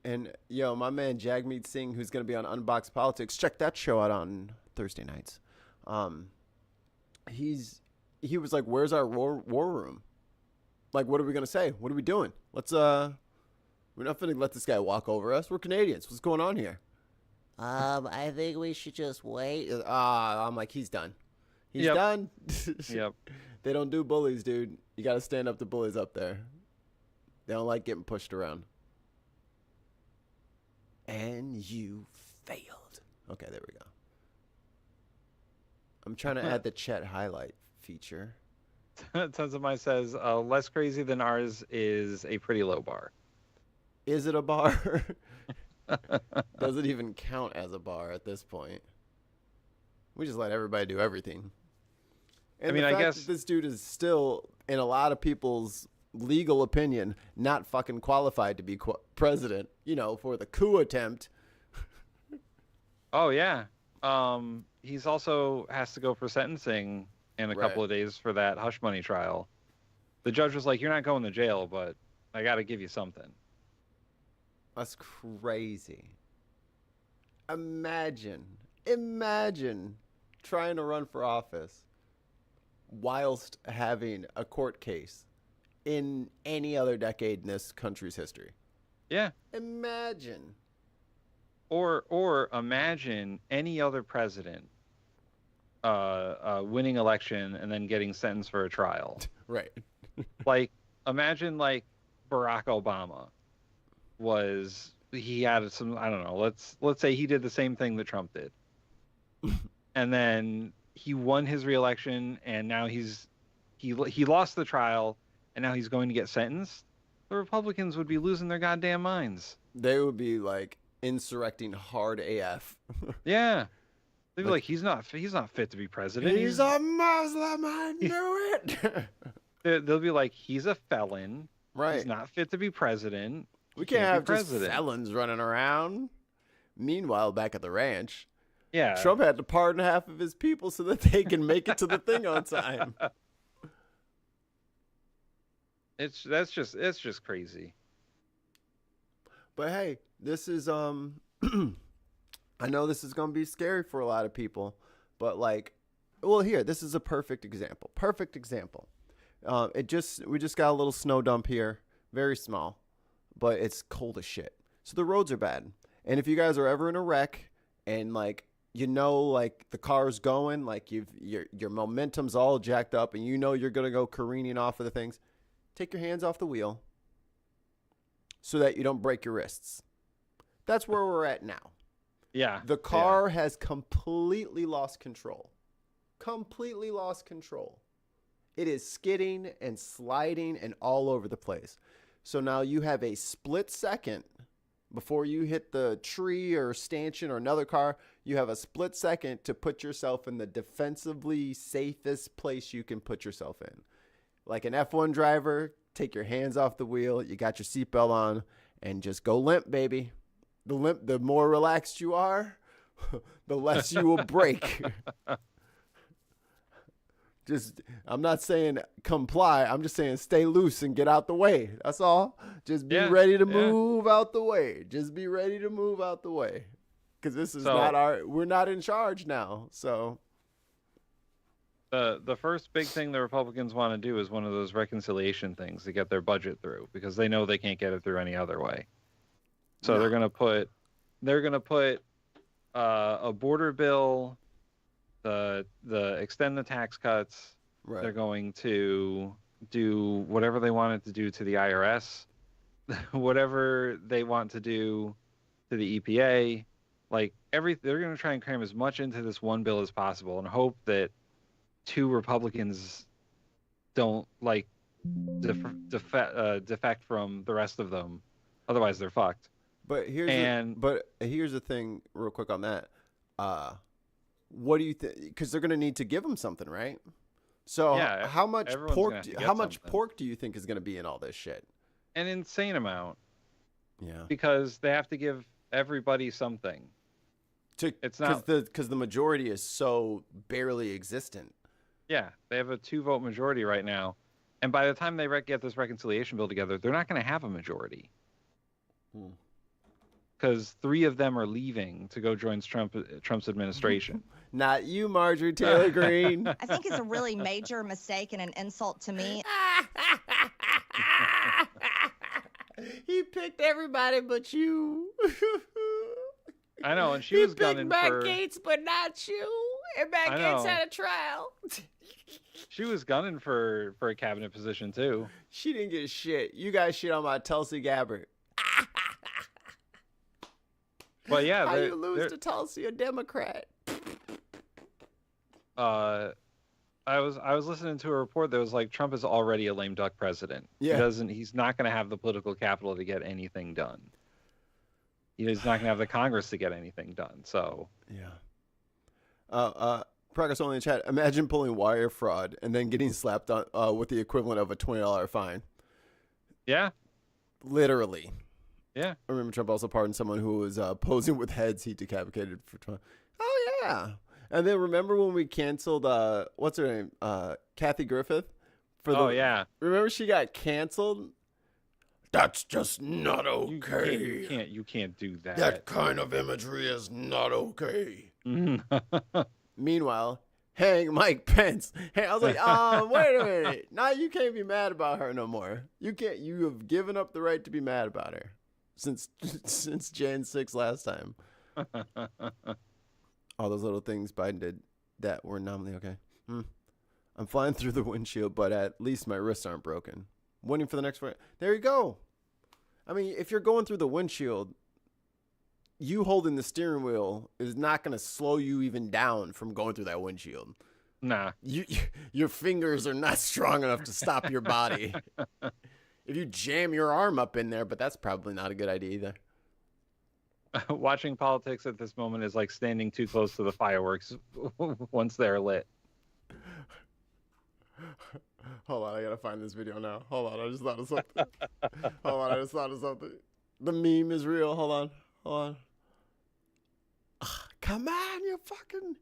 my man Jagmeet Singh, who's going to be on Unboxed Politics, check that show out on Thursday nights. He was like, where's our war room? Like, what are we going to say? What are we doing? We're not finna let this guy walk over us. We're Canadians. What's going on here? I think we should just wait. I'm like, he's done. He's done. Yep. They don't do bullies, dude. You got to stand up to bullies up there. They don't like getting pushed around. And you failed. Okay, there we go. I'm trying to add the chat highlight feature. Tons of mine says, less crazy than ours is a pretty low bar. Is it a bar? Does it even count as a bar at this point? We just let everybody do everything. And I guess that this dude is still, in a lot of people's legal opinion, not fucking qualified to be president, for the coup attempt. Oh, yeah. He's also has to go for sentencing in a couple of days for that hush money trial. The judge was like, you're not going to jail, but I got to give you something. That's crazy. Imagine trying to run for office whilst having a court case in any other decade in this country's history. Yeah. Imagine. Or imagine any other president winning election and then getting sentenced for a trial. Right. Like, imagine like Barack Obama he had some, I don't know, let's say he did the same thing that Trump did. And then he won his reelection, and now he lost the trial, and now he's going to get sentenced. The Republicans would be losing their goddamn minds. They would be like insurrecting hard AF. Yeah. They'd be like, he's not fit to be president. He's a Muslim, I knew it. They'll be like, he's a felon. Right. He's not fit to be president. We can't have just president. felons running around. Meanwhile, back at the ranch, Yeah. Trump had to pardon half of his people so that they can make it to the thing on time. It's just crazy. But hey, this is I know this is gonna be scary for a lot of people, but like, well, here, this is a perfect example. Perfect example. We just got a little snow dump here, very small, but it's cold as shit. So the roads are bad. And if you guys are ever in a wreck and like like the car's going, like your momentum's all jacked up, and you're gonna go careening off of the things, take your hands off the wheel so that you don't break your wrists. That's where we're at now. Yeah. The car has completely lost control. Completely lost control. It is skidding and sliding and all over the place. So now you have a split second before you hit the tree or stanchion or another car. You have a split second to put yourself in the defensively safest place you can put yourself in. Like an F1 driver, take your hands off the wheel. You got your seatbelt on and just go limp, baby. The more relaxed you are, the less you will break. I'm not saying comply. I'm just saying stay loose and get out the way. That's all. Just be ready to move out the way. Just be ready to move out the way. Because this is we're not in charge now. So the first big thing the Republicans want to do is one of those reconciliation things to get their budget through, because they know they can't get it through any other way. So they're gonna put a border bill, the extend the tax cuts. Right. They're going to do whatever they wanted to do to the IRS, whatever they want to do to the EPA. Like they're going to try and cram as much into this one bill as possible and hope that two Republicans don't like defect from the rest of them. Otherwise, they're fucked. But here's the thing, real quick on that. What do you think? Because they're going to need to give them something, right? So how much pork do you think is going to be in all this shit? An insane amount. Yeah. Because they have to give everybody something. It's not because the majority is so barely existent. Yeah, they have a 2-vote majority right now, and by the time they get this reconciliation bill together, they're not going to have a majority. Because 3 of them are leaving to go join Trump's administration. Not you, Marjorie Taylor Greene. I think it's a really major mistake and an insult to me. He picked everybody but you. I know, and she was gunning for... He picked Matt Gaetz, but not you. And Matt Gaetz had a trial. She was gunning for a cabinet position, too. She didn't get shit. You guys shit on my Tulsi Gabbard. But yeah, how you lose to Tulsi, a Democrat? I was listening to a report that was like Trump is already a lame duck president. Yeah. He's not going to have the political capital to get anything done. He's not going to have the Congress to get anything done. So yeah. Progress only in chat. Imagine pulling wire fraud and then getting slapped on with the equivalent of a $20 fine. Yeah. Literally. Yeah. I remember Trump also pardoned someone who was posing with heads he decapitated for 20. Oh, yeah. And then remember when we canceled, what's her name? Kathy Griffith? Yeah. Remember she got canceled? That's just not okay. You can't do that. That kind of imagery is not okay. Meanwhile, hang Mike Pence. Hey, I was like, wait a minute. Now you can't be mad about her no more. You can't. You have given up the right to be mad about her since Jan 6 last time. All those little things Biden did that were nominally okay. I'm flying through the windshield, but at least my wrists aren't broken. Waiting for the next one. There you go. I mean, if you're going through the windshield, you holding the steering wheel is not going to slow you even down from going through that windshield. Nah. Your fingers are not strong enough to stop your body. If you jam your arm up in there, but that's probably not a good idea either. Watching politics at this moment is like standing too close to the fireworks once they're lit. Hold on, I gotta find this video now. Hold on, I just thought of something. The meme is real. Hold on. Ugh, come on, you fucking.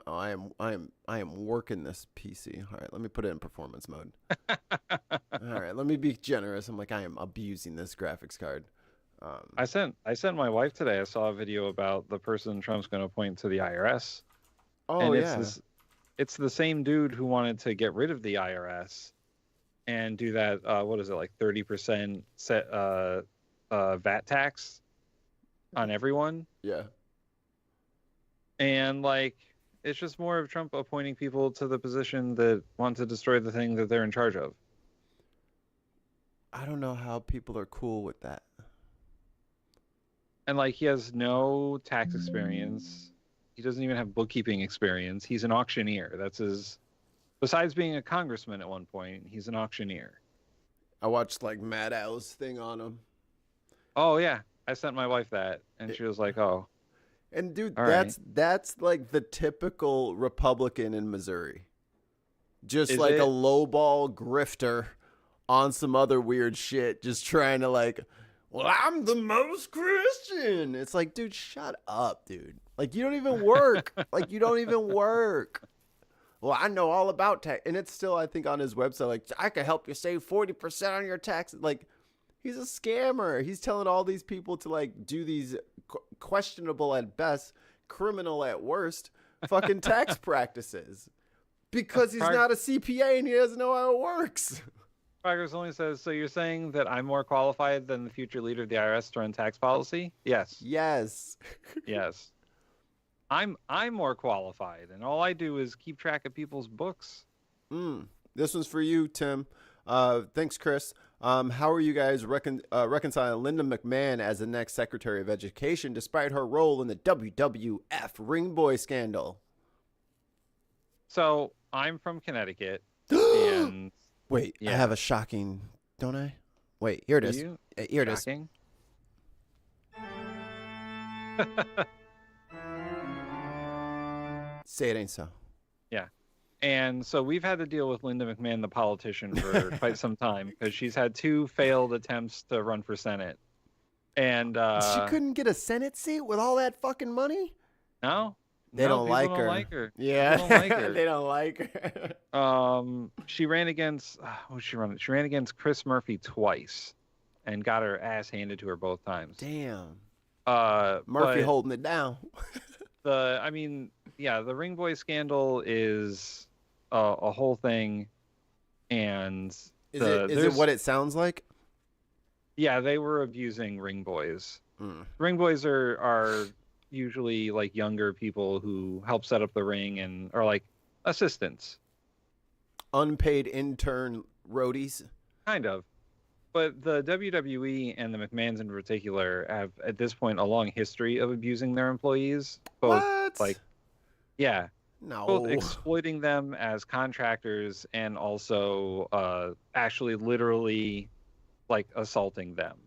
Oh, I am working this PC. All right, let me put it in performance mode. All right, let me be generous. I'm like, I am abusing this graphics card. I sent my wife today. I saw a video about the person Trump's going to appoint to the IRS. Oh, and yeah. It's the same dude who wanted to get rid of the IRS and do that. What is it, like 30% VAT tax on everyone? Yeah. And like, it's just more of Trump appointing people to the position that want to destroy the thing that they're in charge of. I don't know how people are cool with that. And like, he has no tax experience. He doesn't even have bookkeeping experience. He's an auctioneer. That's his. Besides being a congressman at one point, he's an auctioneer. I watched like Matt Al's thing on him. Oh yeah, I sent my wife that, and she was like, "Oh." And dude, All that's like the typical Republican in Missouri. Just Is like it? a lowball grifter on some other weird shit, just trying to like, well, I'm the most Christian. It's like, dude, shut up, dude. Like, you don't even work. Like, you don't even work. Well, I know all about tax. And it's still, I think, on his website, like, I can help you save 40% on your taxes. Like, he's a scammer. He's telling all these people to, like, do these questionable at best, criminal at worst, fucking tax practices. Because he's not a CPA and he doesn't know how it works. Progress only says, so you're saying that I'm more qualified than the future leader of the IRS to run tax policy? Yes. Yes. Yes. I'm more qualified, and all I do is keep track of people's books. This one's for you, Tim. Thanks, Chris. How are you guys reconciling Linda McMahon as the next Secretary of Education despite her role in the WWF Ring Boy scandal? So I'm from Connecticut, and wait, I have a shocking, don't I? Wait, here it is. Here it is. Say it ain't so. Yeah. And so we've had to deal with Linda McMahon, the politician, for quite some time because she's had 2 failed attempts to run for Senate. And she couldn't get a Senate seat with all that fucking money? No. They don't like her. Yeah. They don't like her. They don't like her. She ran against She ran against Chris Murphy twice and got her ass handed to her both times. Damn. Murphy holding it down. The Ring Boy scandal is a whole thing, and is it what it sounds like? Yeah, they were abusing ring boys. Ring boys are usually like younger people who help set up the ring and are like assistants, unpaid intern roadies, kind of. But the WWE and the McMahons in particular have, at this point, a long history of abusing their employees. Both, both exploiting them as contractors and also actually literally, like, assaulting them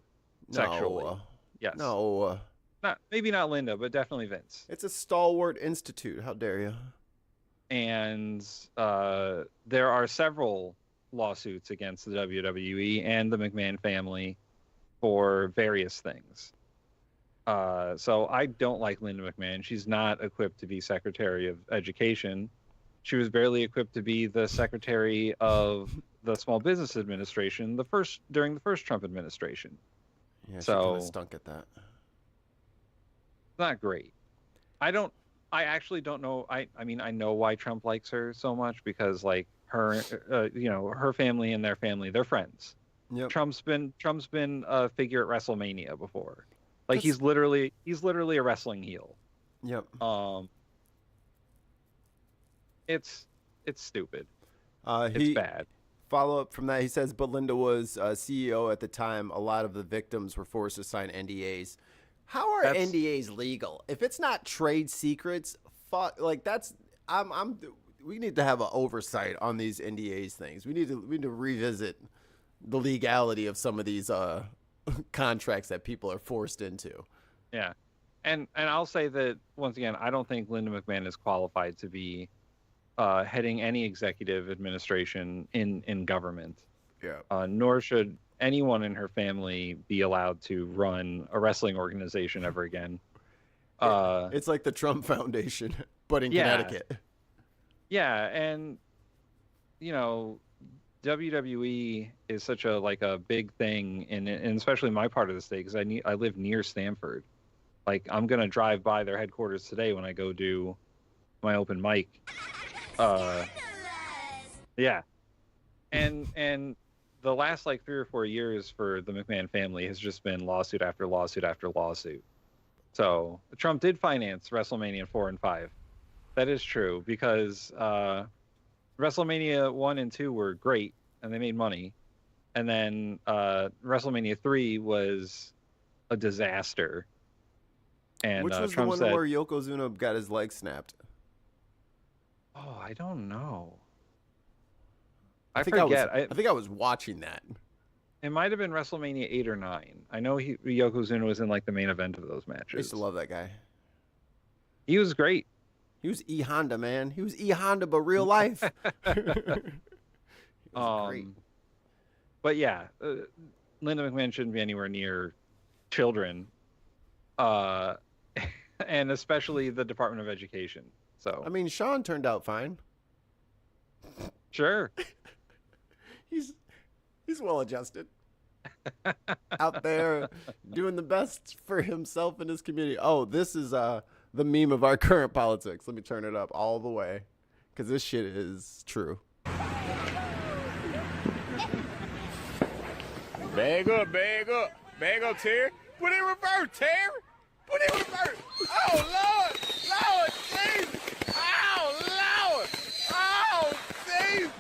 sexually. Yes. No. Maybe not Linda, but definitely Vince. It's a stalwart institute. How dare you? And there are several lawsuits against the WWE and the McMahon family for various things. So I don't like Linda McMahon. She's not equipped to be Secretary of Education. She was barely equipped to be the Secretary of the Small Business Administration during the first Trump administration. Yeah, she kind of stunk at that. Not great. I actually don't know. I mean, I know why Trump likes her so much because, like, her, her family and their family, they're friends. Yep. Trump's been a figure at WrestleMania before. Like, he's literally a wrestling heel. Yep. It's stupid. It's bad. Follow up from that, he says, but Linda was CEO at the time. A lot of the victims were forced to sign NDAs. How are NDAs legal? If it's not trade secrets, we need to have an oversight on these NDAs things. We need to revisit the legality of some of these contracts that people are forced into. Yeah. And I'll say that once again, I don't think Linda McMahon is qualified to be heading any executive administration in government. Yeah. Nor should anyone in her family be allowed to run a wrestling organization ever again. It's like the Trump Foundation, but in Yeah. Connecticut. Yeah, and WWE is such a big thing, and especially in my part of the state, because I live near Stamford. Like, I'm gonna drive by their headquarters today when I go do my open mic. Yeah, and the last 3 or 4 years for the McMahon family has just been lawsuit after lawsuit after lawsuit. So Trump did finance WrestleMania 4 and 5. That is true, because WrestleMania 1 and 2 were great and they made money, and then WrestleMania 3 was a disaster. And which was Trump the one said, where Yokozuna got his leg snapped? "Oh, I don't know. I think forget. I think I was watching that. It might have been WrestleMania 8 or 9. I know Yokozuna was in the main event of those matches. I used to love that guy. He was great. He was E Honda, man. He was E Honda, but real life. Great. But yeah, Linda McMahon shouldn't be anywhere near children, and especially the Department of Education. So I mean, Sean turned out fine. Sure. He's well adjusted. Out there doing the best for himself and his community. Oh, this is the meme of our current politics. Let me turn it up all the way, because this shit is true. Bag up, Terry. Put it in reverse, Terry. Put it in reverse. Oh, Lord, Jesus. Oh, Lord. Oh, Jesus.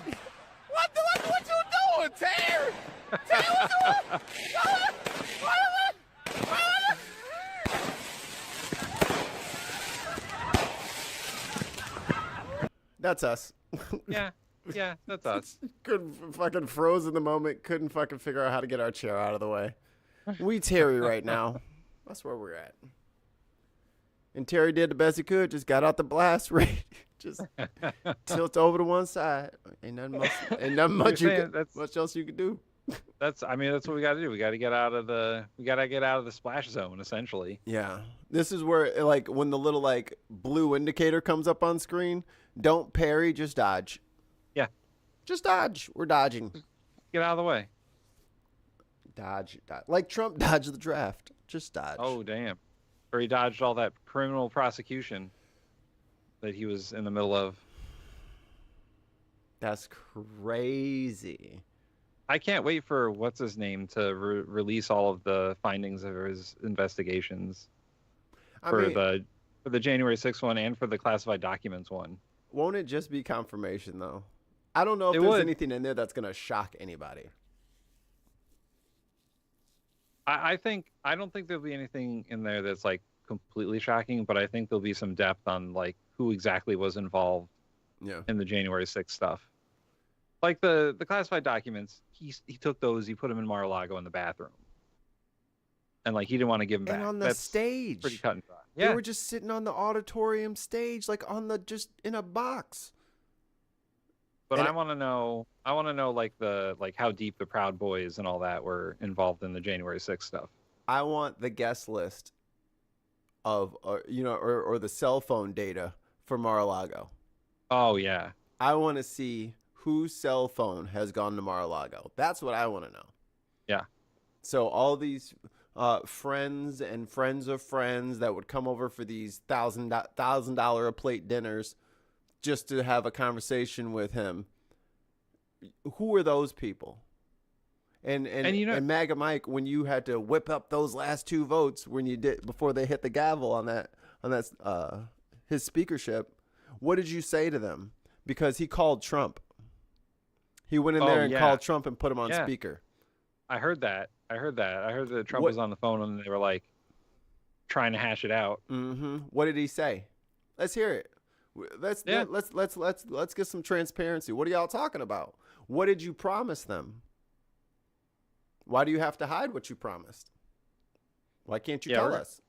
What you doing, Terry? Terry, what you That's us. Yeah, that's us. Couldn't fucking froze in the moment. Couldn't fucking figure out how to get our chair out of the way. We Terry right now. That's where we're at. And Terry did the best he could. Just got out the blast rate. Just tilt over to one side. Ain't nothing much much else you could do. That's what we got to do. We got to get out of the splash zone, essentially. Yeah. This is where, when the little blue indicator comes up on screen, don't parry, just dodge. Yeah. Just dodge. We're dodging. Get out of the way. Dodge. Like Trump dodged the draft. Just dodge. Oh, damn. Or he dodged all that criminal prosecution that he was in the middle of. That's crazy. I can't wait for what's his name to release all of the findings of his investigations for the January 6th one and for the classified documents one. Won't it just be confirmation though? I don't know if there's anything in there that's gonna shock anybody. I don't think there'll be anything in there that's completely shocking, but I think there'll be some depth on who exactly was involved in the January 6th stuff. Like the classified documents, he took those, he put them in Mar-a-Lago in the bathroom. And he didn't want to give them back. And on the stage. Pretty cut and dry. Yeah. They were just sitting on the auditorium stage, just in a box. But I want to know how deep the Proud Boys and all that were involved in the January 6th stuff. I want the guest list of, or the cell phone data for Mar-a-Lago. Oh, yeah. I want to see whose cell phone has gone to Mar-a-Lago. That's what I want to know. Yeah. So all these friends and friends of friends that would come over for these $1,000 a plate dinners just to have a conversation with him. Who are those people? And MAGA Mike, when you had to whip up those last 2 votes when you did before they hit the gavel on that his speakership, what did you say to them? Because he called Trump. He went in there and called Trump and put him on speaker. I heard that. I heard that Trump was on the phone and they were trying to hash it out. Mm-hmm. What did he say? Let's hear it. Let's get some transparency. What are y'all talking about? What did you promise them? Why do you have to hide what you promised? Why can't you tell us?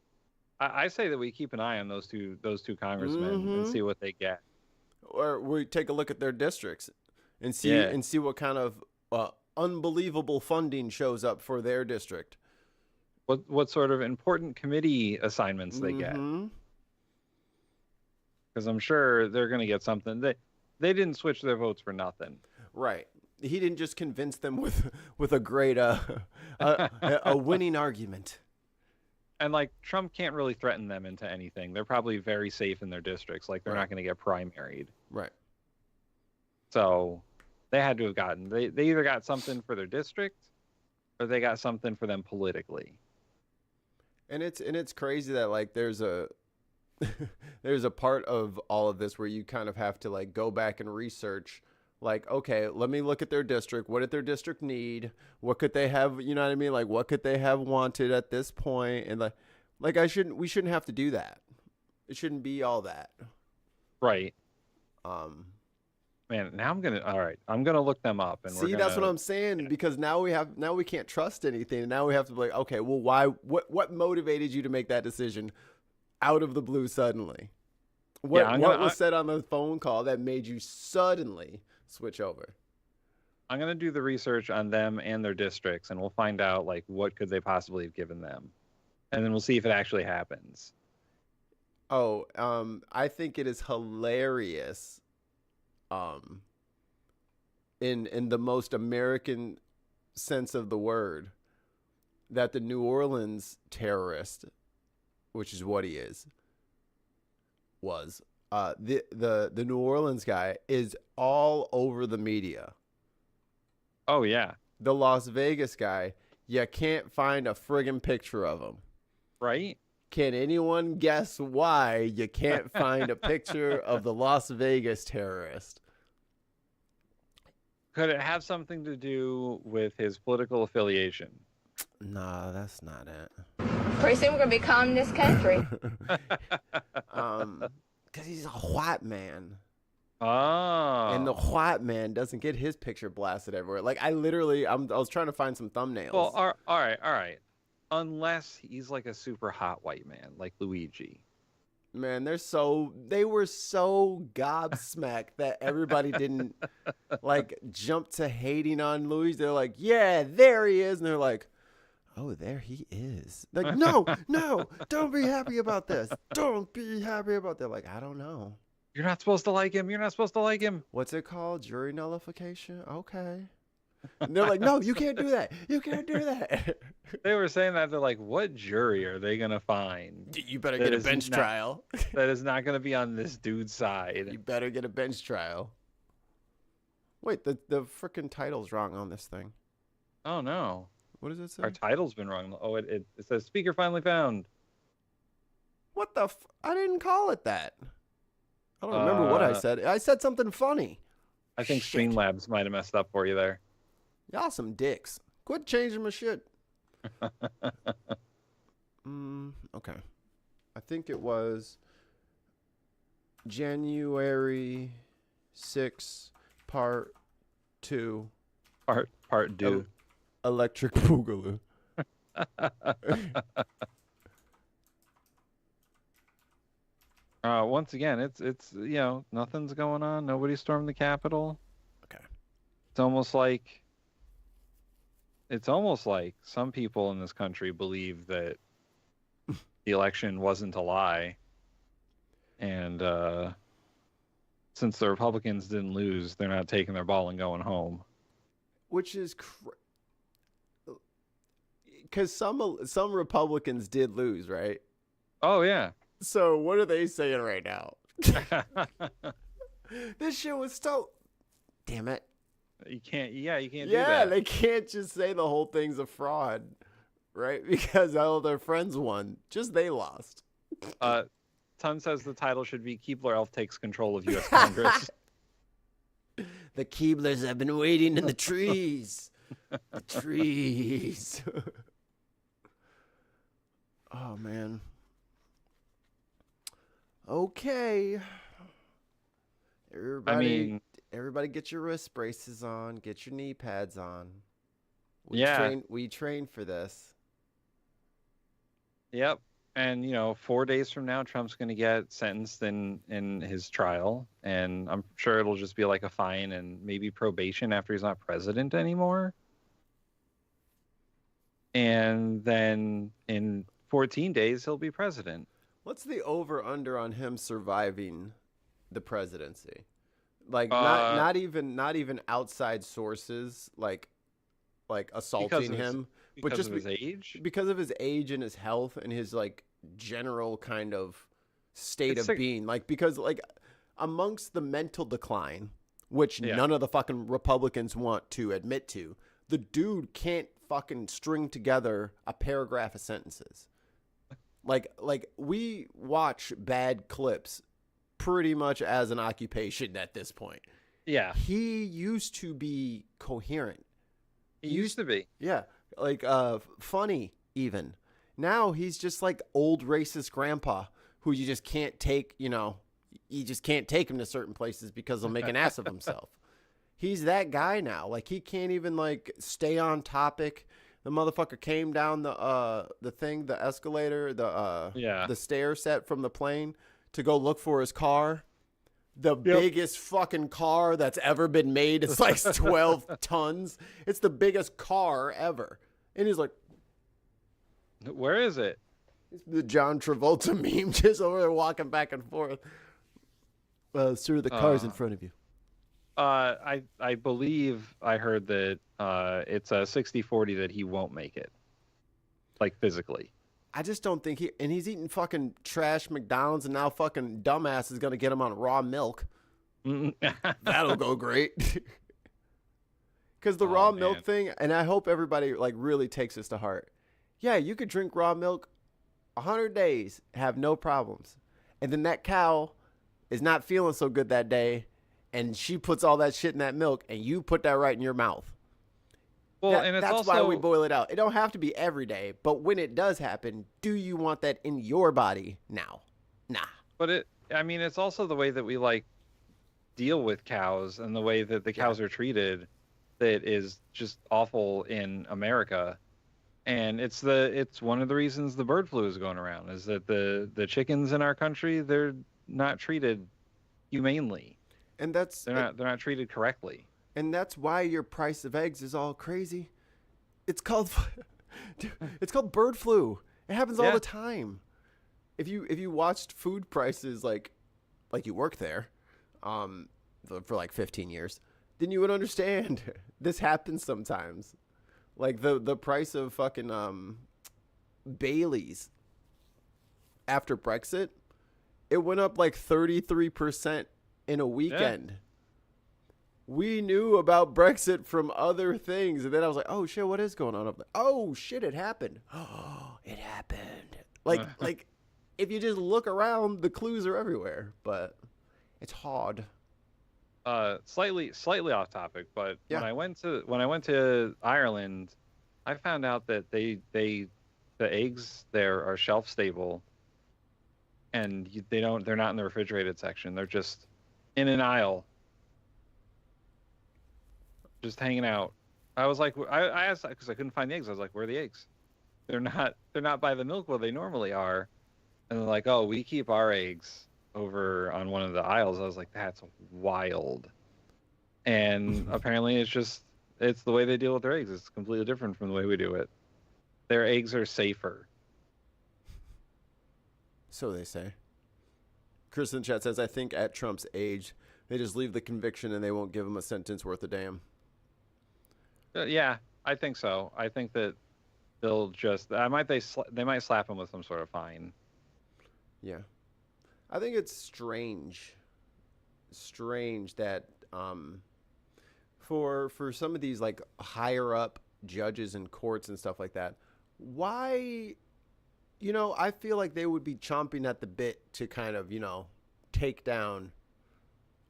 I say that we keep an eye on those two congressmen and see what they get. Or we take a look at their districts and see what kind of unbelievable funding shows up for their district. What sort of important committee assignments they get? Because I'm sure they're going to get something. They didn't switch their votes for nothing. Right. He didn't just convince them with a great a winning argument. And like Trump can't really threaten them into anything. They're probably very safe in their districts. Like they're not going to get primaried. Right. So they had to have gotten. They either got something for their district, or they got something for them politically. And it's crazy that like there's a part of all of this where you kind of have to like go back and research. Like, okay, let me look at their district. What did their district need? What could they have? You know what I mean? Like, what could they have wanted at this point? And we shouldn't have to do that. It shouldn't be all that. Right. Man, now I'm gonna look them up and see. That's what I'm saying, because now we can't trust anything. And now we have to be like, okay, well, why? What motivated you to make that decision out of the blue suddenly? What was said on the phone call that made you suddenly switch over? I'm going to do the research on them and their districts, and we'll find out like what could they possibly have given them, and then we'll see if it actually happens. Oh, I think it is hilarious, in the most American sense of the word, that the New Orleans terrorist, which is what he was the New Orleans guy is all over the media. Oh yeah. The Las Vegas guy, you can't find a friggin' picture of him. Right? Can anyone guess why you can't find a picture of the Las Vegas terrorist? Could it have something to do with his political affiliation? Nah, that's not it. Pretty soon we're gonna be calm this country. Because he's a white man. Oh. And the white man doesn't get his picture blasted everywhere. Like, I was trying to find some thumbnails. Well, all right. Unless he's like a super hot white man, like Luigi. Man, they were so gobsmacked that everybody didn't like jump to hating on Luigi. They're like, yeah, there he is. And they're like, oh, there he is. Like, no, don't be happy about this. Don't be happy about that. Like, I don't know. You're not supposed to like him. You're not supposed to like him. What's it called? Jury nullification? Okay. And they're like, no, you can't do that. You can't do that. They were saying that. They're like, what jury are they going to find? You better get a bench trial. That is not going to be on this dude's side. You better get a bench trial. Wait, the freaking title's wrong on this thing. Oh, no. What does it say? Our title's been wrong. Oh, it says speaker finally found. What the I didn't call it that. I don't remember what I said. I said something funny. I think Streamlabs might have messed up for you there. Y'all some dicks. Quit changing my shit. Okay. I think it was January 6, part 2. Part 2. Electric Boogaloo. Once again, it's nothing's going on. Nobody stormed the Capitol. Okay. It's almost like some people in this country believe that the election wasn't a lie, and since the Republicans didn't lose, they're not taking their ball and going home. Which is because some Republicans did lose, right? Oh yeah. So what are they saying right now? This shit was so. Damn it. You can't do that. Yeah, they can't just say the whole thing's a fraud, right? Because all their friends won. Just they lost. Ton says the title should be Keebler Elf takes control of U.S. Congress. The Keeblers have been waiting in the trees. The trees. Oh, man. Okay. Everybody get your wrist braces on. Get your knee pads on. We train for this. Yep. And, 4 days from now, Trump's going to get sentenced in his trial. And I'm sure it'll just be like a fine and maybe probation after he's not president anymore. and then in 14 days he'll be president. What's the over/under on him surviving the presidency? Like not even outside sources like assaulting him, but just of his age, because of his age and his health and his like general kind of state of being. Like because like amongst the mental decline, which none of the fucking Republicans want to admit to, the dude can't fucking string together a paragraph of sentences. Like we watch bad clips pretty much as an occupation at this point. Yeah. He used to be coherent. He used to be. Yeah. Like funny even. Now he's just like old racist grandpa who you just can't take, you just can't take him to certain places because he'll make an ass of himself. He's that guy now. Like he can't even like stay on topic. The motherfucker came down the thing, the escalator, the stair set from the plane to go look for his car. The biggest fucking car that's ever been made. It's like 12 tons. It's the biggest car ever. And he's like, where is it? It's the John Travolta meme just over there walking back and forth. Sir, the car's in front of you. I believe I heard that it's a 60-40 that he won't make it. Like physically. I just don't think and he's eating fucking trash McDonald's and now fucking dumbass is going to get him on raw milk. That'll go great. Because the raw milk thing, and I hope everybody like really takes this to heart. Yeah, you could drink raw milk 100 days, have no problems. And then that cow is not feeling so good that day, and she puts all that shit in that milk, and you put that right in your mouth. Well, and it's that's also why we boil it out. It don't have to be every day, but when it does happen, do you want that in your body now? Nah. But it's also the way that we like deal with cows and the way that the cows are treated that is just awful in America. And it's one of the reasons the bird flu is going around is that the chickens in our country, they're not treated humanely. And they're not treated correctly. And that's why your price of eggs is all crazy. It's called bird flu. It happens all the time. If you watched food prices like you work there, for like 15 years, then you would understand this happens sometimes. Like the price of fucking Bailey's after Brexit, it went up like 33% in a weekend. Yeah. We knew about Brexit from other things, and then I was like, "Oh shit, what is going on up there? Oh shit, it happened. Oh, it happened." Like, if you just look around, the clues are everywhere, but it's hard. Slightly off topic, but when I went to Ireland, I found out that the eggs there are shelf stable, and they're not in the refrigerated section. They're just in an aisle. Just hanging out. I was like, I asked because I couldn't find the eggs. I was like, where are the eggs? They're not by the milk where they normally are. And they're like, oh, we keep our eggs over on one of the aisles. I was like, that's wild. And apparently it's the way they deal with their eggs. It's completely different from the way we do it. Their eggs are safer. So they say. Chris in the chat says, I think at Trump's age, they just leave the conviction and they won't give him a sentence worth a damn. Yeah, I think so. I think that they'll just they might slap him with some sort of fine. Yeah, I think it's strange that for some of these like higher up judges and courts and stuff like that, why, I feel like they would be chomping at the bit to kind of take down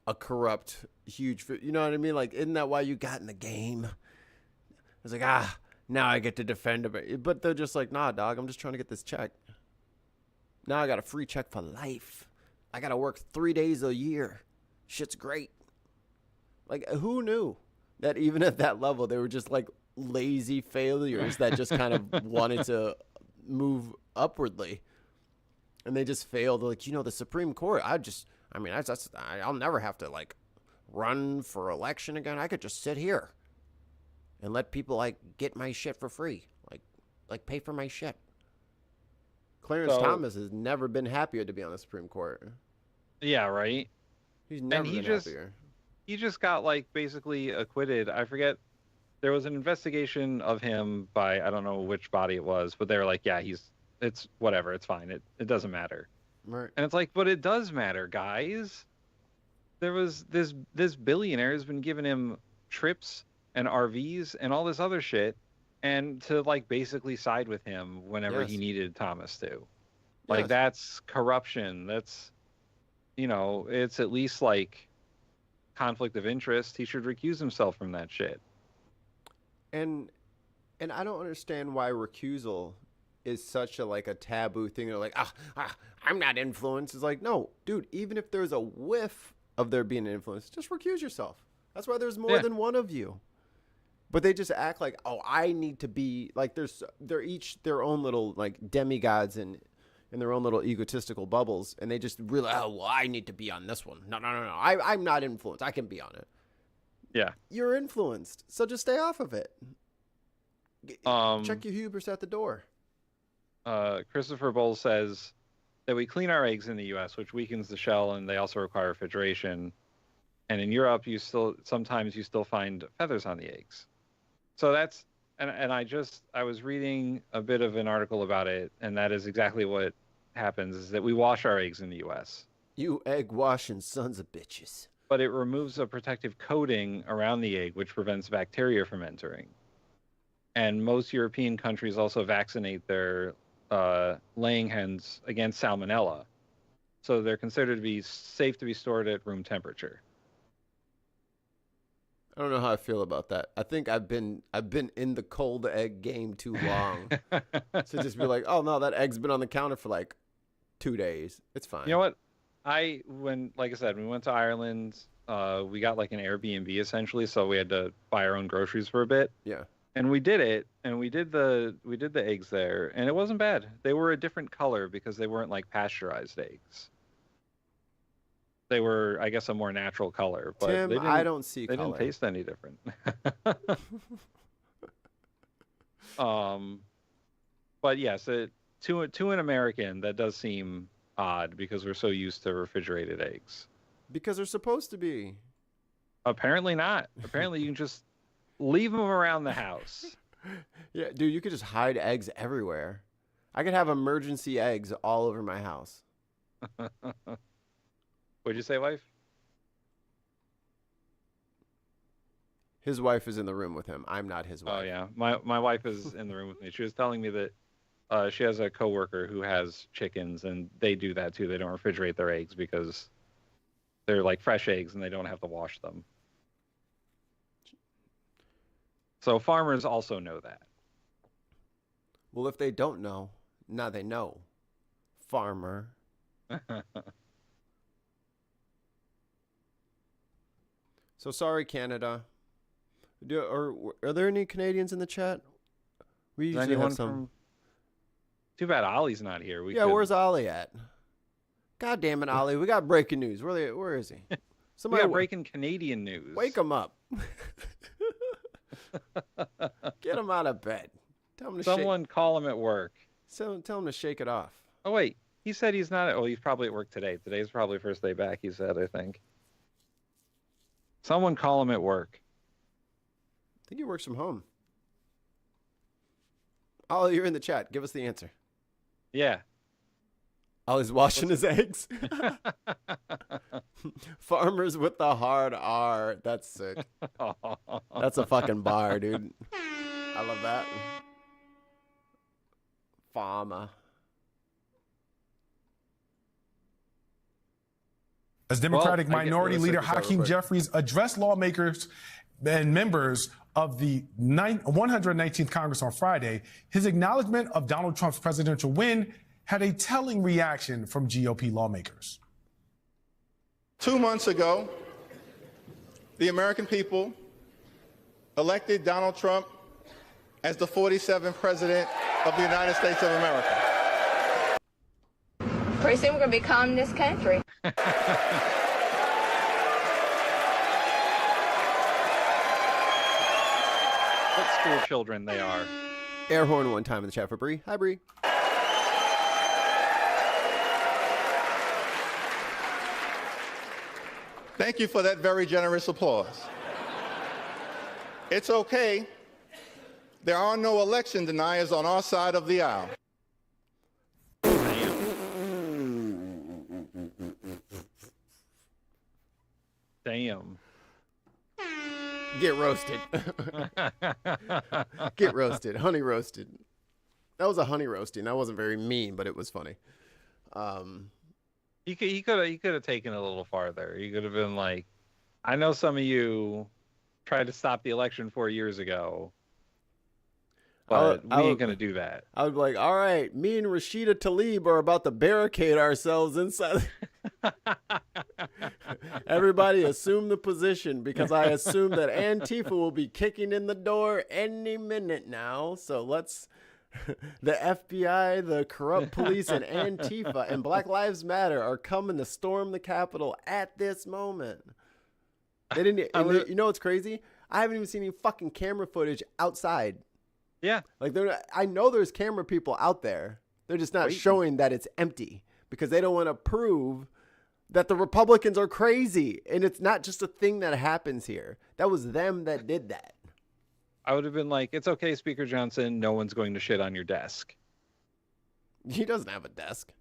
a corrupt huge, you know what I mean? Like, isn't that why you got in the game? It's like, now I get to defend him. But they're just like, nah, dog, I'm just trying to get this check. Now I got a free check for life. I got to work 3 days a year. Shit's great. Like, who knew that even at that level, they were just like lazy failures that just kind of wanted to move upwardly. And they just failed. Like, the Supreme Court, I'll never have to like run for election again. I could just sit here and let people like get my shit for free. Like, Like, pay for my shit. Clarence Thomas has never been happier to be on the Supreme Court. Yeah, right. He's never been happier. He just got like basically acquitted. I forget. There was an investigation of him by I don't know which body it was, but they were like, yeah, it's whatever, it's fine. It doesn't matter. Right. And it's like, but it does matter, guys. There was this billionaire has been giving him trips and RVs and all this other shit, and to like basically side with him whenever he needed Thomas to. Like that's corruption. That's, you know, it's at least like conflict of interest. He should recuse himself from that shit. And I don't understand why recusal is such a taboo thing. They're like, I'm not influenced. It's like, no, dude, even if there's a whiff of there being an influence, just recuse yourself. That's why there's more than one of you. But they just act like, oh, I need to be like, they're each their own little like demigods in their own little egotistical bubbles. And they just realize, oh, well, I need to be on this one. No. I'm not influenced. I can be on it. Yeah. You're influenced. So just stay off of it. Check your hubris at the door. Christopher Bowles says that we clean our eggs in the U.S., which weakens the shell, and they also require refrigeration. And in Europe, sometimes you still find feathers on the eggs. So that's and I was reading a bit of an article about it, and that is exactly what happens: is that we wash our eggs in the U.S. You egg washing sons of bitches. But it removes a protective coating around the egg, which prevents bacteria from entering. And most European countries also vaccinate their laying hens against salmonella. So they're considered to be safe to be stored at room temperature. I don't know how I feel about that. I think I've been in the cold egg game too long. So just be like, oh no, that egg's been on the counter for like 2 days. It's fine. You know what? Like I said, we went to Ireland. We got like an Airbnb essentially, so we had to buy our own groceries for a bit. Yeah. And we did it, and we did the eggs there, and it wasn't bad. They were a different color because they weren't like pasteurized eggs. They were, I guess, a more natural color. But Tim, I don't see they color. didn't taste any different. But yes, to an American, that does seem odd because we're so used to refrigerated eggs. Because they're supposed to be. Apparently not. Apparently you can just leave them around the house. Yeah, dude, you could just hide eggs everywhere. I could have emergency eggs all over my house. What'd you say, wife? His wife is in the room with him. I'm not his wife. Oh, yeah. My wife is in the room with me. She was telling me that she has a coworker who has chickens, and they do that too. They don't refrigerate their eggs because they're like fresh eggs and they don't have to wash them. So farmers also know that. Well, if they don't know, now they know. Farmer. So sorry, Canada. Are there any Canadians in the chat? We usually have some. Too bad Ollie's not here. Where's Ollie at? God damn it, Ollie! We got breaking news. Where is he? We got breaking Canadian news. Wake him up. Get him out of bed. Tell him to Someone call him at work. Tell him to shake it off. Oh wait, he said he's not. Oh, he's probably at work today. Today's probably first day back. He said, I think. Someone call him at work. I think he works from home. Ollie, you're in the chat. Give us the answer. Yeah. Ollie's washing his eggs. Farmers with the hard R. That's sick. That's a fucking bar, dude. I love that. Farmer. As Democratic Minority Leader Hakeem Jeffries addressed lawmakers and members of the 119th Congress on Friday, his acknowledgement of Donald Trump's presidential win had a telling reaction from GOP lawmakers. 2 months ago, the American people elected Donald Trump as the 47th president of the United States of America. Pretty soon we're going to be calling this country. What school children they are. Air horn one time in the chat for Bree. Hi, Bree. Thank you for that very generous applause. It's okay. There are no election deniers on our side of the aisle. Damn. Get roasted. Get roasted. Honey roasted. That was a honey roasting. That wasn't very mean, but it was funny. He could have taken it a little farther. He could have been like, I know some of you tried to stop the election 4 years ago, but we ain't gonna do that. I would be like, all right, me and Rashida Tlaib are about to barricade ourselves inside. Everybody assume the position, because I assume that Antifa will be kicking in the door any minute now. So let's, the FBI, the corrupt police, and Antifa and Black Lives Matter are coming to storm the Capitol at this moment. They didn't. You know what's crazy? I haven't even seen any fucking camera footage outside. Yeah, like I know there's camera people out there. They're just not showing that it's empty because they don't want to prove that the Republicans are crazy, and it's not just a thing that happens here. That was them that did that. I would have been like, it's okay, Speaker Johnson. No one's going to shit on your desk. He doesn't have a desk.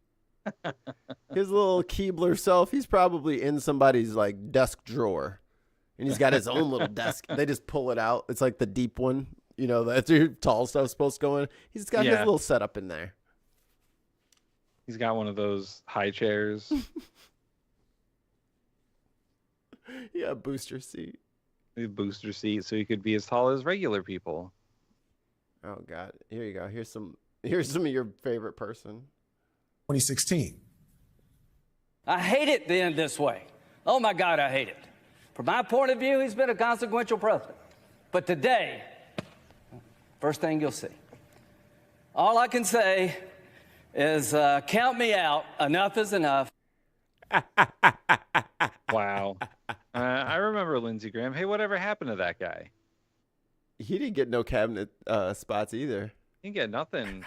His little Keebler self, he's probably in somebody's like desk drawer, and he's got his own little desk. They just pull it out. It's like the deep one, you know, that's your tall stuff's supposed to go in. He's got his little setup in there. He's got one of those high chairs. Yeah, booster seat. A booster seat, so he could be as tall as regular people. Oh God! Here you go. Here's some of your favorite person. 2016. I hate it to end this way. Oh my God, I hate it. From my point of view, he's been a consequential president. But today, first thing you'll see. All I can say is count me out. Enough is enough. Wow. I remember Lindsey Graham. Hey, whatever happened to that guy? He didn't get no cabinet spots either. He didn't get nothing.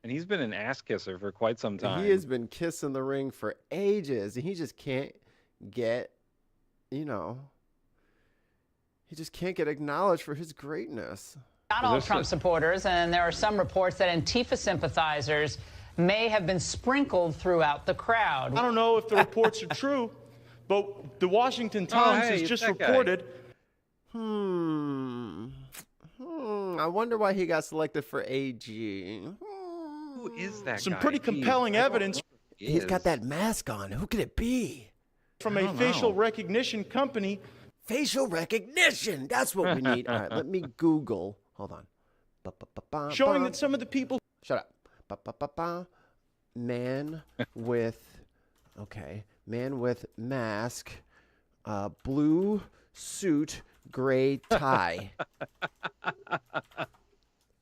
And he's been an ass kisser for quite some time. He has been kissing the ring for ages, and he just can't get, you know, he just can't get acknowledged for his greatness. Not all Trump supporters, and there are some reports that Antifa sympathizers may have been sprinkled through the crowd. I don't know if the reports are true, but the Washington Times has just reported. I wonder why he got selected for AG. Who is that Some guy? pretty compelling evidence. He's got that mask on. Who could it be? From a facial recognition company. Facial recognition. That's what we need. All right, let me Google. Hold on. Showing that some of the people. Shut up. Man with mask, blue suit, gray tie.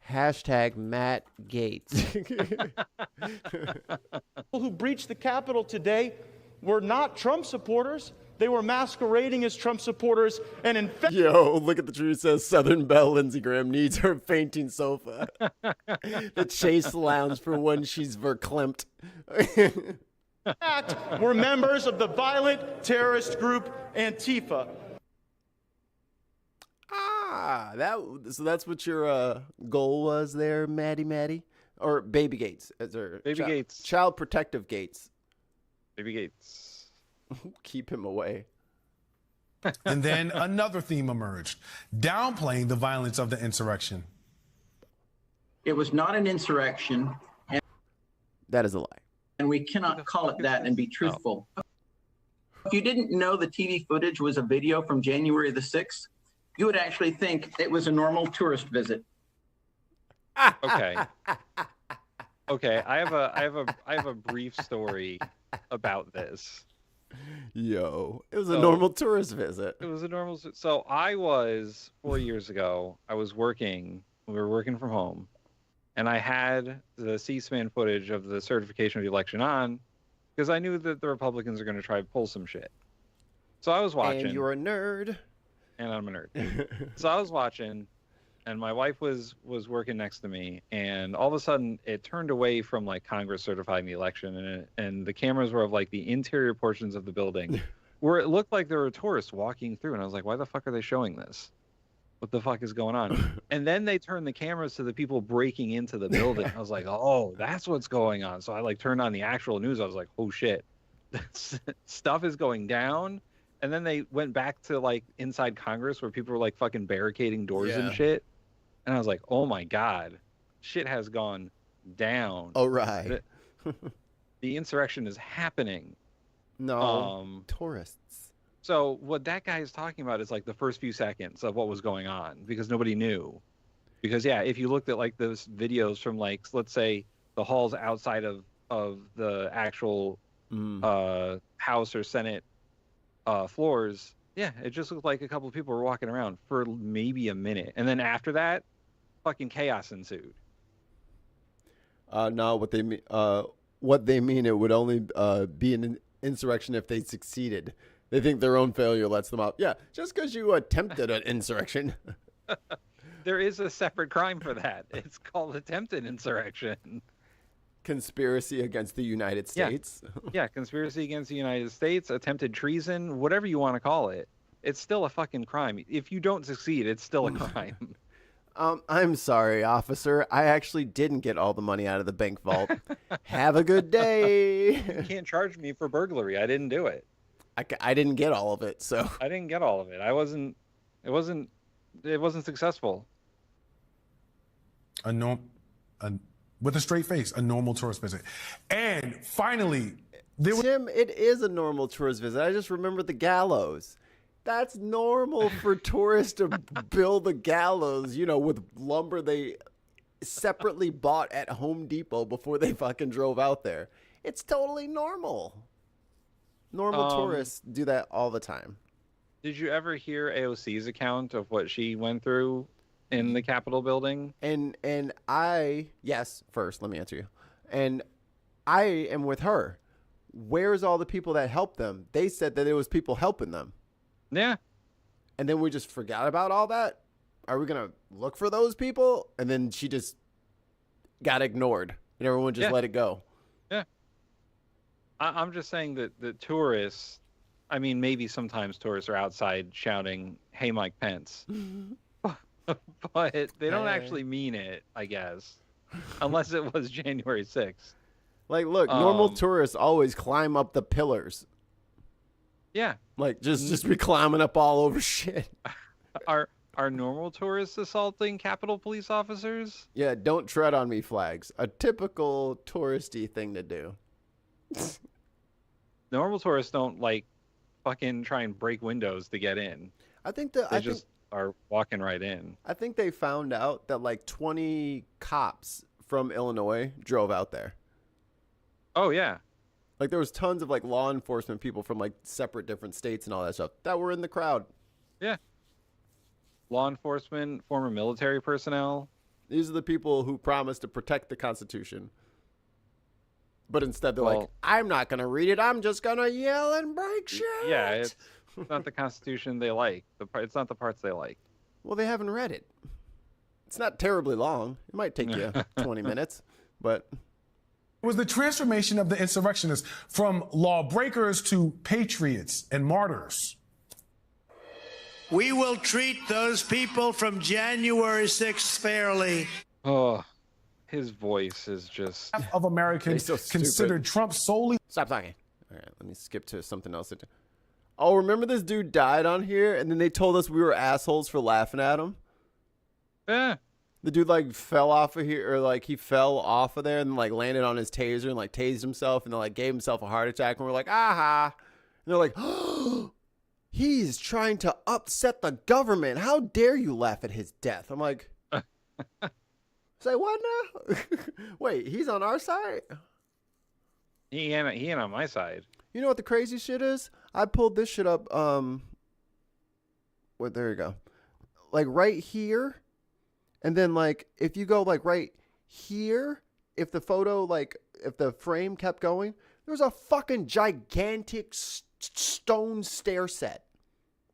Hashtag Matt Gates. People who breached the Capitol today were not Trump supporters. They were masquerading as Trump supporters, and in fact, yo, look at the truth. Says Southern Belle Lindsey Graham needs her fainting sofa. The Chase Lounge for when she's verklempt. were members of the violent terrorist group Antifa. So that's what your goal was there, Maddie, or Baby Gates, Gates, Child Protective Gates. Baby Gates. Keep him away. And then another theme emerged, downplaying the violence of the insurrection. It was not an insurrection. That is a lie. And we cannot call it that and be truthful. If you didn't know the TV footage was a video from January the 6th, you would actually think it was a normal tourist visit. Okay. Okay, I have a brief story about this. Yo, it was a normal tourist visit. It was a normal. So I was 4 years ago. We were working from home, and I had the C-SPAN footage of the certification of the election on, because I knew that the Republicans are going to try to pull some shit. So I was watching. And you're a nerd. And I'm a nerd. So I was watching, and my wife was working next to me, and all of a sudden it turned away from like Congress certifying the election, and the cameras were of like the interior portions of the building where it looked like there were tourists walking through, and I was like, why the fuck are they showing this? What the fuck is going on? And then they turned the cameras to the people breaking into the building. I was like, oh, that's what's going on. So I like turned on the actual news. I was like, oh shit, stuff is going down. And then they went back to like inside Congress where people were like fucking barricading doors and shit. And I was like, oh my God, shit has gone down. Oh, right. The insurrection is happening. No, tourists. So what that guy is talking about is like the first few seconds of what was going on because nobody knew. Because yeah, if you looked at like those videos from like, let's say the halls outside of the actual House or Senate floors, yeah, it just looked like a couple of people were walking around for maybe a minute. And then after that, fucking chaos ensued. No, what they mean, it would only be an insurrection if they succeeded. They think their own failure lets them out. Yeah, just because you attempted an insurrection. There is a separate crime for that. It's called attempted insurrection. Conspiracy against the United States. Yeah, conspiracy against the United States, attempted treason, whatever you want to call it. It's still a fucking crime. If you don't succeed, it's still a crime. I'm sorry, officer. I actually didn't get all the money out of the bank vault. Have a good day. You can't charge me for burglary. I didn't do it. I didn't get all of it, so. I didn't get all of it. It wasn't successful. With a straight face, a normal tourist visit. And finally, Tim, it is a normal tourist visit. I just remembered the gallows. That's normal for tourists to build a gallows, with lumber they separately bought at Home Depot before they fucking drove out there. It's totally normal. Normal tourists do that all the time. Did you ever hear AOC's account of what she went through in the Capitol building? Yes, first, let me answer you. And I am with her. Where's all the people that helped them? They said that it was people helping them. Yeah. And then we just forgot about all that? Are we going to look for those people? And then she just got ignored and everyone just let it go. Yeah. I'm just saying that the tourists, I mean, maybe sometimes tourists are outside shouting, hey, Mike Pence. But they don't actually mean it, I guess. Unless it was January 6th. Like, look, normal tourists always climb up the pillars. Yeah. Like, just be climbing up all over shit. Are normal tourists assaulting Capitol Police officers? Yeah, don't tread on me flags. A typical touristy thing to do. Normal tourists don't, like, fucking try and break windows to get in. I think they just are walking right in. I think they found out that, like, 20 cops from Illinois drove out there. Oh, yeah. Like, there was tons of, like, law enforcement people from, like, separate different states and all that stuff that were in the crowd. Yeah. Law enforcement, former military personnel. These are the people who promised to protect the Constitution. But instead they're like, I'm not going to read it. I'm just going to yell and break shit. Yeah, it's not the Constitution they like. It's not the parts they like. Well, they haven't read it. It's not terribly long. It might take you 20 minutes, but... It was the transformation of the insurrectionists from lawbreakers to patriots and martyrs. We will treat those people from January 6th fairly. Oh, his voice is just... Half of Americans considered Trump solely... Stop talking. All right, let me skip to something else. Oh, remember this dude died on here, and then they told us we were assholes for laughing at him? Yeah. The dude, like, fell off of here, or, like, he fell off of there and, like, landed on his taser and, like, tased himself and then, like, gave himself a heart attack. And we're like, aha. And they're like, oh, he's trying to upset the government. How dare you laugh at his death? I'm like, say what now? Wait, he's on our side? He ain't on my side. You know what the crazy shit is? I pulled this shit up. Well, there you go. Like, right here. And then, like, if you go, like, right here, if the photo, like, if the frame kept going, there was a fucking gigantic stone stair set.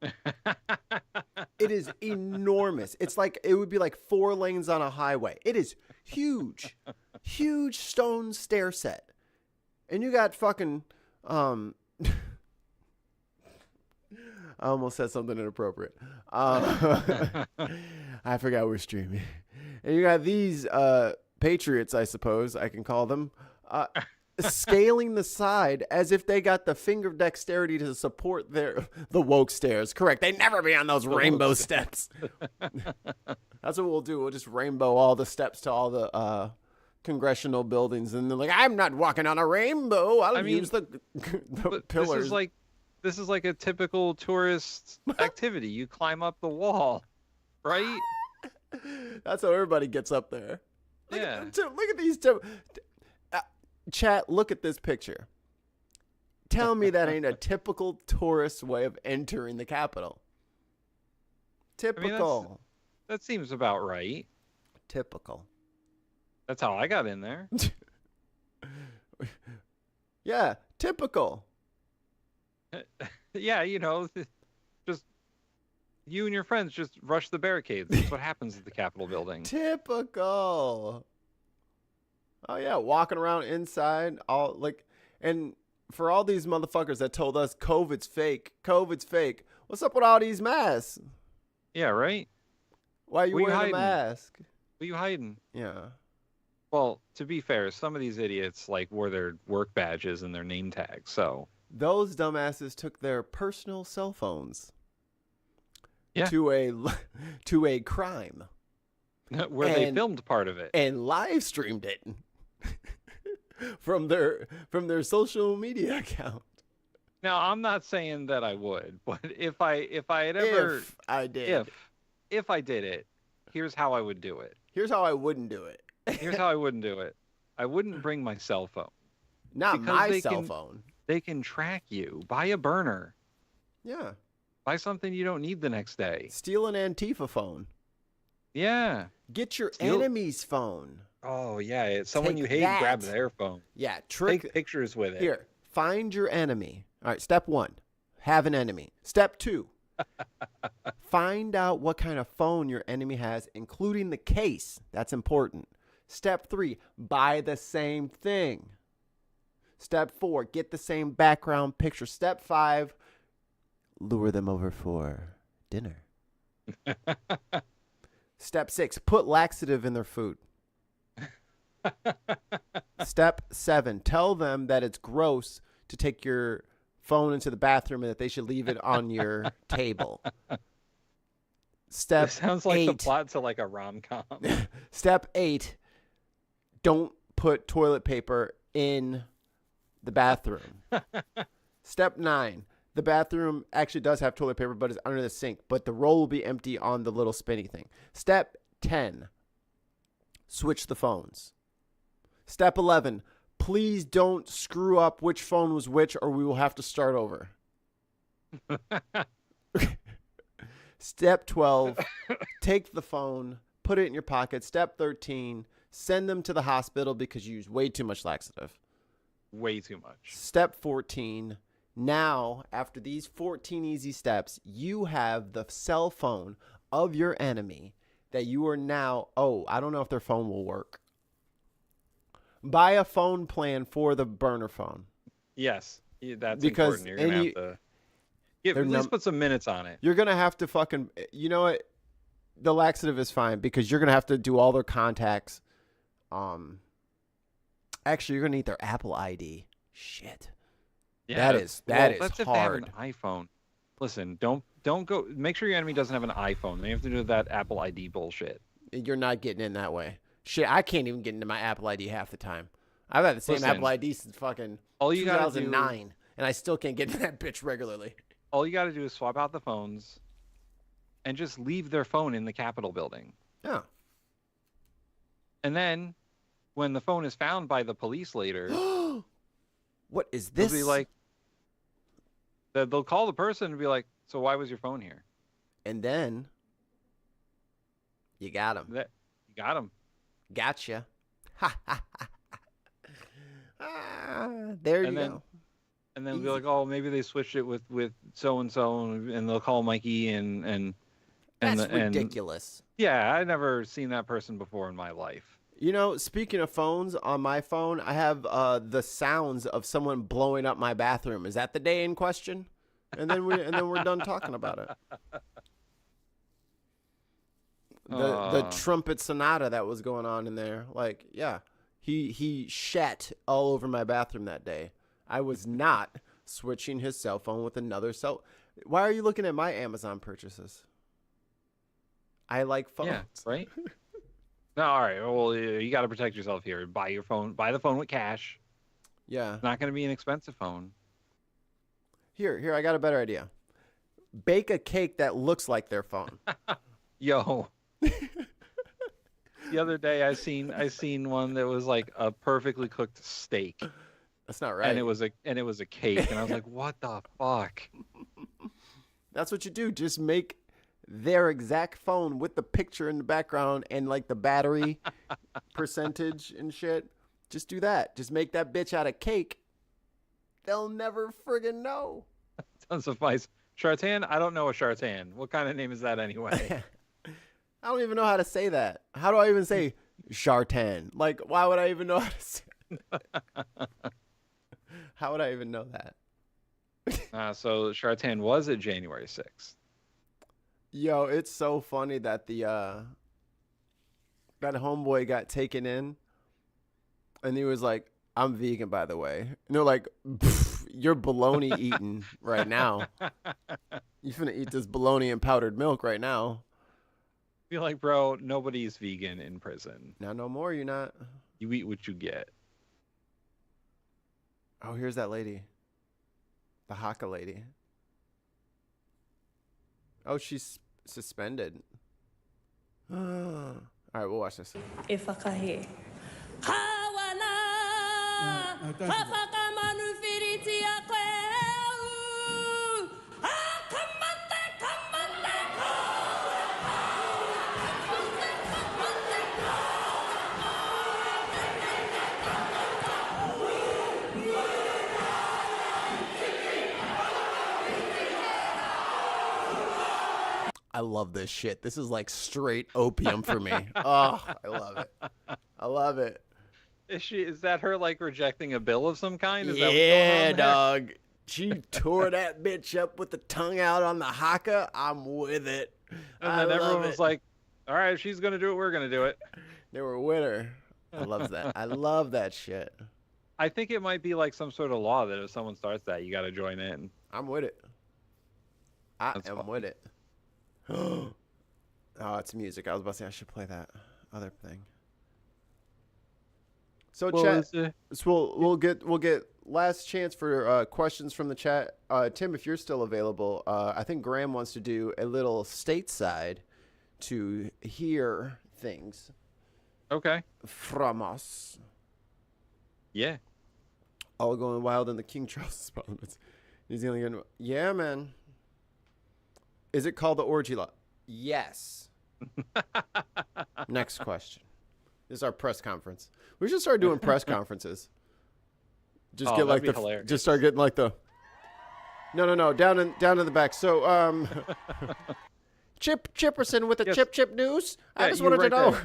It is enormous. It's like it would be like 4 lanes on a highway. It is huge. Huge stone stair set. And you got fucking I almost said something inappropriate. I forgot we're streaming. And you got these patriots, I suppose I can call them, scaling the side as if they got the finger dexterity to support the woke stairs. Correct. They never be on those rainbow steps. That's what we'll do. We'll just rainbow all the steps to all the congressional buildings, and they're like, I'm not walking on a rainbow. I'll use the pillars. This is like a typical tourist activity. You climb up the wall, right? That's how everybody gets up there. Look at these two. Chat, look at this picture. Tell me that ain't a typical tourist way of entering the Capitol. Typical. I mean, that seems about right. Typical. That's how I got in there. Yeah, typical. Yeah, just you and your friends just rush the barricades. That's what happens at the Capitol building. Typical. Oh yeah, walking around inside, and for all these motherfuckers that told us COVID's fake, what's up with all these masks? Yeah, right? Why are you wearing a mask? What are you hiding? Yeah. Well, to be fair, some of these idiots wore their work badges and their name tags, so those dumbasses took their personal cell phones to a crime where they filmed part of it and live streamed it from their social media account. Now, I'm not saying that I would, but if I had ever if I did it, here's how I would do it. Here's how I wouldn't do it. Here's how I wouldn't do it. I wouldn't bring my cell phone. Not my cell phone. They can track you. Buy a burner. Yeah. Buy something you don't need the next day. Steal an Antifa phone. Yeah. Get your enemy's phone. Oh, yeah. It's someone you hate, grab their phone. Yeah. Take pictures with it. Here, find your enemy. All right, step 1, have an enemy. Step 2, find out what kind of phone your enemy has, including the case. That's important. Step 3, buy the same thing. Step 4, get the same background picture. Step 5, lure them over for dinner. Step 6, put laxative in their food. Step 7, tell them that it's gross to take your phone into the bathroom and that they should leave it on your table. Step 8. Sounds like the plot to like a rom-com. Step 8, don't put toilet paper in the bathroom. Step 9, the bathroom actually does have toilet paper, but it's under the sink, but the roll will be empty on the little spinny thing. Step 10, switch the phones. Step 11, please don't screw up which phone was which, or we will have to start over. Step 12, take the phone, put it in your pocket. Step 13, send them to the hospital because you use way too much laxative. Way too much. Step 14, now, after these 14 easy steps, you have the cell phone of your enemy that you are now, I don't know if their phone will work. Buy a phone plan for the burner phone. Yes, that's important. You're going to have to at least put some minutes on it. You're going to have to fucking, you know what? The laxative is fine because you're going to have to do all their contacts. Actually, you're going to need their Apple ID. Shit. Yeah, that is that's hard. If they have an iPhone. Listen, don't go. Make sure your enemy doesn't have an iPhone. They have to do that Apple ID bullshit. You're not getting in that way. Shit, I can't even get into my Apple ID half the time. I've had the same Apple ID since fucking 2009, and I still can't get into that bitch regularly. All you got to do is swap out the phones and just leave their phone in the Capitol building. Yeah. And then when the phone is found by the police later, what is this? They'll be like, they'll call the person and be like, so why was your phone here? And then you got him. You got him. Gotcha. Ha ha ha. There you go. and then be like, oh, maybe they switched it with so and so, and they'll call Mikey and that's ridiculous. Yeah, I've never seen that person before in my life. You know, speaking of phones, on my phone, I have the sounds of someone blowing up my bathroom. Is that the day in question? And then we're done talking about it. The trumpet sonata that was going on in there, like, yeah, he shat all over my bathroom that day. I was not switching his cell phone with another cell. Why are you looking at my Amazon purchases? I like phones. Yeah, right. No, all right. Well, you got to protect yourself here. Buy the phone with cash. Yeah, it's not going to be an expensive phone. Here, I got a better idea. Bake a cake that looks like their phone. Yo. The other day I seen one that was like a perfectly cooked steak. That's not right. And it was a cake, and I was like, what the fuck? That's what you do. Just make their exact phone with the picture in the background and like the battery percentage and shit. Just do that. Just make that bitch out of cake. They'll never friggin' know. Sounds suffice. Chartan? I don't know a Chartan. What kind of name is that anyway? I don't even know how to say that. How do I even say Chartan? Like, why would I even know how to say How would I even know that? So Chartan was at January 6th. Yo, it's so funny that that homeboy got taken in, and he was like, "I'm vegan, by the way." And they're like, "You're bologna eating right now. You finna eat this bologna and powdered milk right now." Be like, bro, nobody's vegan in prison. Now, no more. You're not. You eat what you get. Oh, here's that lady. The Haka lady. Oh, she's suspended. All right, we'll watch this. I love this shit. This is like straight opium for me. Oh, I love it. I love it. Is that her like rejecting a bill of some kind? Is yeah, that what's going on there? dog. She tore that bitch up with the tongue out on the haka. I'm with it. And then everyone was like, all right, if she's going to do it, we're going to do it. They were with her. I love that. I love that shit. I think it might be like some sort of law that if someone starts that, you got to join in. I'm with it. I am with it. Oh, it's music. I was about to say I should play that other thing. So chat. So we'll get last chance for questions from the chat. Tim, if you're still available, I think Graham wants to do a little stateside to hear things. Okay. From us. Yeah. All going wild in the King Charles Parliament. New Zealand. Yeah, man. Is it called the orgy law? Yes. Next question. This is our press conference. We should start doing press conferences. Just get like hilarious. Just start getting like the. No, down in the back. So Chip Chipperson with the Chip news. I just wanted to know.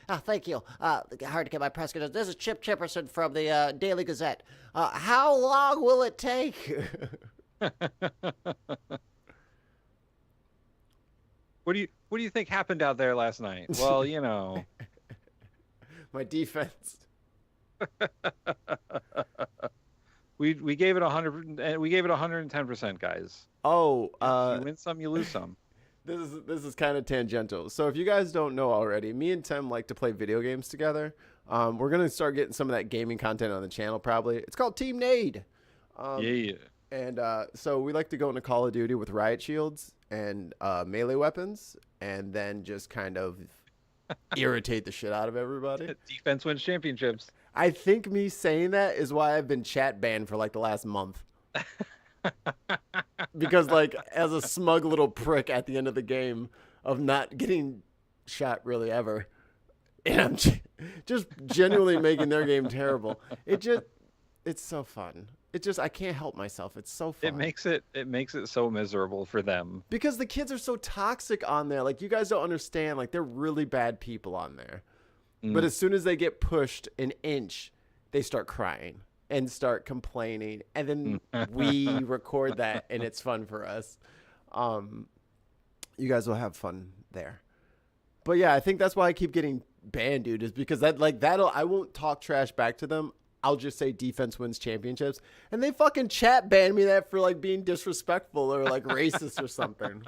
Oh, thank you. Hard to get my press credentials. This is Chip Chipperson from the Daily Gazette. How long will it take? What do you think happened out there last night? Well, you know, my defense. we gave it 100. We gave it 110%, guys. Oh, you win some, you lose some. This is kind of tangential. So if you guys don't know already, me and Tim like to play video games together. We're gonna start getting some of that gaming content on the channel. Probably it's called Team Nade. Yeah. And so we like to go into Call of Duty with riot shields and melee weapons, and then just kind of irritate the shit out of everybody. Defense wins championships. I think me saying that is why I've been chat banned for like the last month. Because like as a smug little prick at the end of the game of not getting shot really ever, and I'm just genuinely making their game terrible. It's so fun. It just, I can't help myself. It's so fun. It makes it so miserable for them. Because the kids are so toxic on there. Like, you guys don't understand. Like, they're really bad people on there. But as soon as they get pushed an inch, they start crying and start complaining. And then we record that, and it's fun for us. You guys will have fun there. But yeah, I think that's why I keep getting banned, dude, is because I won't talk trash back to them. I'll just say defense wins championships. And they fucking chat ban me that for like being disrespectful or like racist or something.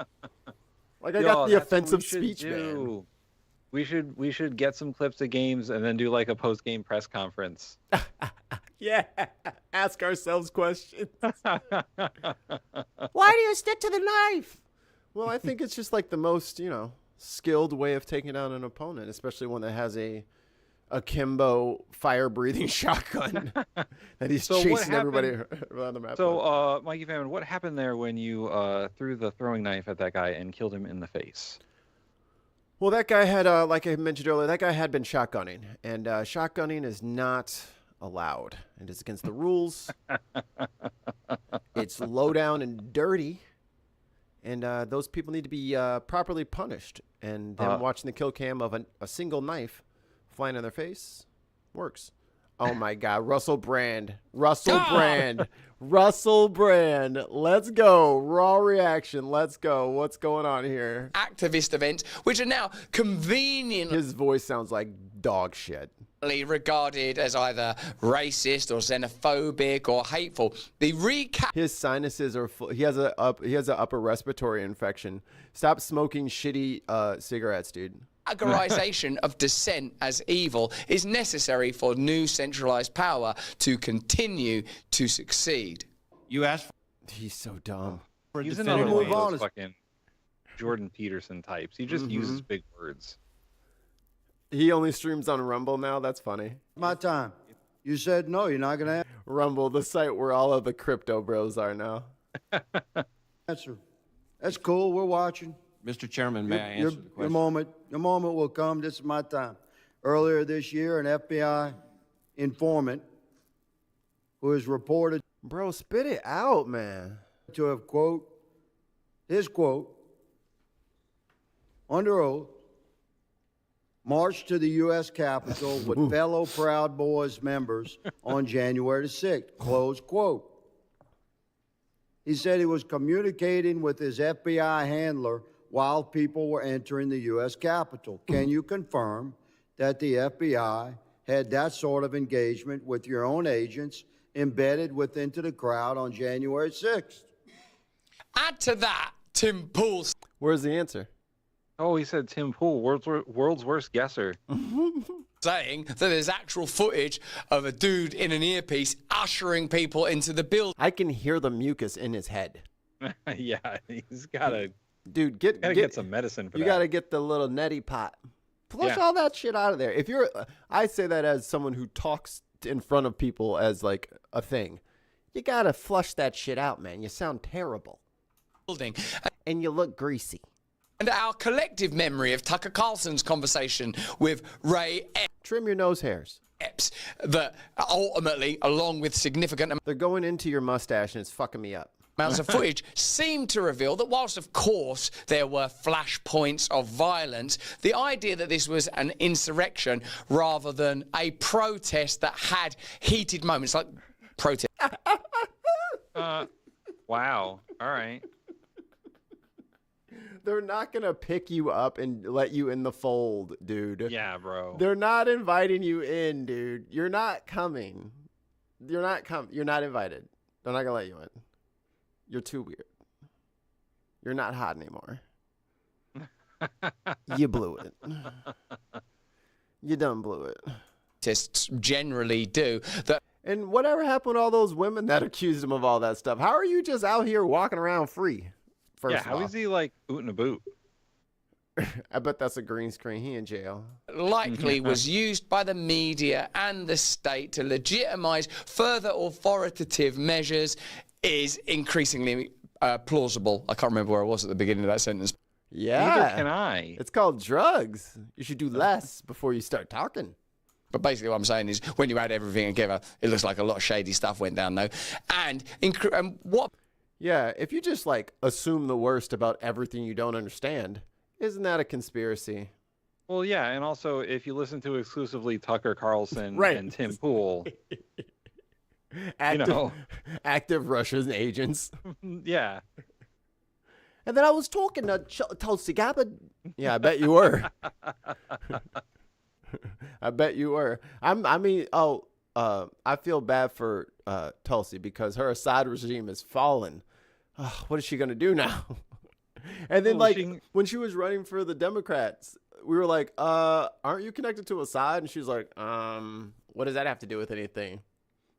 Like I got the offensive speech ban. We should get some clips of games and then do like a post-game press conference. Yeah. Ask ourselves questions. Why do you stick to the knife? Well, I think it's just like the most, skilled way of taking down an opponent, especially one that has a akimbo fire-breathing shotgun that he's chasing everybody around the map. So, Mikey Famine, what happened there when you threw the throwing knife at that guy and killed him in the face? Well, that guy had, like I mentioned earlier, that guy had been shotgunning, and shotgunning is not allowed. It is against the rules. It's low down and dirty, and those people need to be properly punished. And them watching the kill cam of a single knife flying in their face works. Oh my God, Russell Brand. Let's go. Raw reaction. Let's go. What's going on here? Activist events, which are now conveniently... His voice sounds like dog shit. ...regarded as either racist or xenophobic or hateful. The recap... His sinuses are full. He has an upper respiratory infection. Stop smoking shitty cigarettes, dude. Categorization of dissent as evil is necessary for new centralized power to continue to succeed. You asked. He's so dumb. He's another one of those fucking Jordan Peterson types. He just uses big words. He only streams on Rumble now. That's funny. My time. You said no. You're not gonna. Rumble, the site where all of the crypto bros are now. Answer. That's cool. We're watching. Mr. Chairman, may I answer the question? Your moment will come. This is my time. Earlier this year, an FBI informant who is reported... Bro, spit it out, man. ...to have, his quote, under oath, marched to the U.S. Capitol with fellow Proud Boys members on January the 6th, close quote. He said he was communicating with his FBI handler while people were entering the U.S. Capitol. Can you confirm that the FBI had that sort of engagement with your own agents embedded into the crowd on January 6th? Add to that, Tim Pool. Where's the answer? Oh, he said Tim Pool, world's worst guesser. Saying that there's actual footage of a dude in an earpiece ushering people into the building. I can hear the mucus in his head. Yeah, he's got to... Dude, gotta get some medicine for that. You gotta get the little neti pot. Flush all that shit out of there. If you're, I say that as someone who talks in front of people as like a thing. You gotta flush that shit out, man. You sound terrible. And you look greasy. And our collective memory of Tucker Carlson's conversation with Ray Epps. Trim your nose hairs. Epps, that ultimately, along with significant... They're going into your mustache and it's fucking me up. Amounts of footage seemed to reveal that whilst, of course, there were flashpoints of violence, the idea that this was an insurrection rather than a protest that had heated moments, like protest. Wow. All right. They're not going to pick you up and let you in the fold, dude. Yeah, bro. They're not inviting you in, dude. You're not coming. You're not invited. They're not going to let you in. You're too weird. You're not hot anymore. You blew it. You done blew it. Artists generally do. And whatever happened with all those women that accused him of all that stuff? How are you just out here walking around free? How is he like ootin' a boot? I bet that's a green screen. He in jail. Likely was used by the media and the state to legitimize further authoritative measures is increasingly plausible. I can't remember where I was at the beginning of that sentence. Yeah. Neither can I. It's called drugs. You should do less before you start talking. But basically what I'm saying is when you add everything together, it looks like a lot of shady stuff went down, though. And what... Yeah, if you just, like, assume the worst about everything you don't understand, isn't that a conspiracy? Well, yeah, and also if you listen to exclusively Tucker Carlson Right. and Tim Pool, active Russian agents. Yeah. And then I was talking to Tulsi Gabbard. Yeah, I bet you were. I bet you were. I feel bad for Tulsi because her Assad regime is fallen. What is she going to do now? And then, when she was running for the Democrats, we were like, aren't you connected to Assad? And she's like, what does that have to do with anything?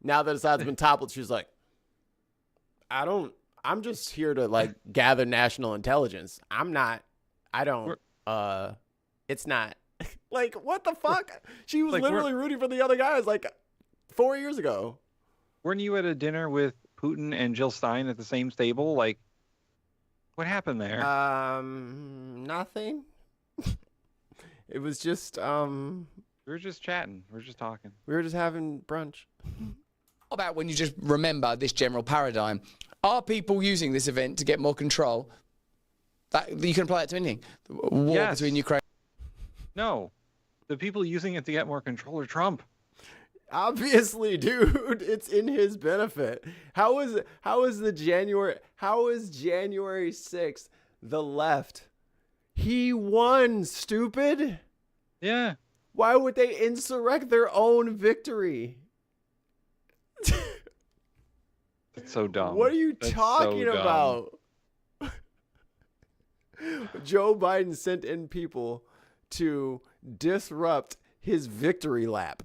Now that Assad's been toppled, she's like, I'm just here to, like, gather national intelligence. It's not. Like, what the fuck? She was literally rooting for the other guys, like, 4 years ago. Weren't you at a dinner with Putin and Jill Stein at the same table? Like, what happened there? Nothing. It was just, we were just chatting. We were just talking. We were just having brunch. What about when you just remember this general paradigm? Are people using this event to get more control? You can apply it to anything. War between Ukraine. No. The people using it to get more control are Trump. Obviously, dude, it's in his benefit. How is January 6th the left? He won, stupid. Yeah. Why would they insurrect their own victory? It's so dumb. What are you talking about? Joe Biden sent in people to disrupt his victory lap.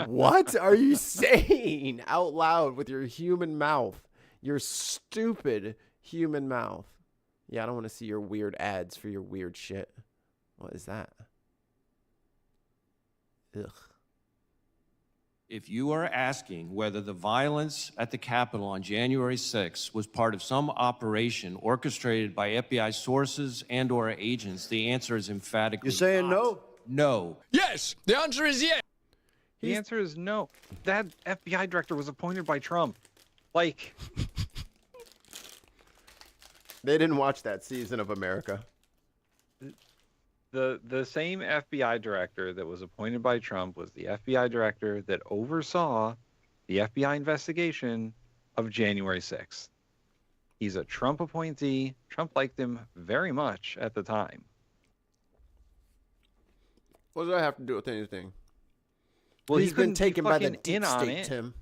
What are you saying out loud with your human mouth? Your stupid human mouth. Yeah, I don't want to see your weird ads for your weird shit. What is that? Ugh. If you are asking whether the violence at the Capitol on January 6th was part of some operation orchestrated by FBI sources and or agents, the answer is emphatically You're saying no? No. Yes, the answer is yes. The answer is no. That FBI director was appointed by Trump. Like, they didn't watch that season of America. The same FBI director that was appointed by Trump was the FBI director that oversaw the FBI investigation of January 6th. He's a Trump appointee. Trump liked him very much at the time. What does that have to do with anything? Well, he's been taken by the deep state, Tim.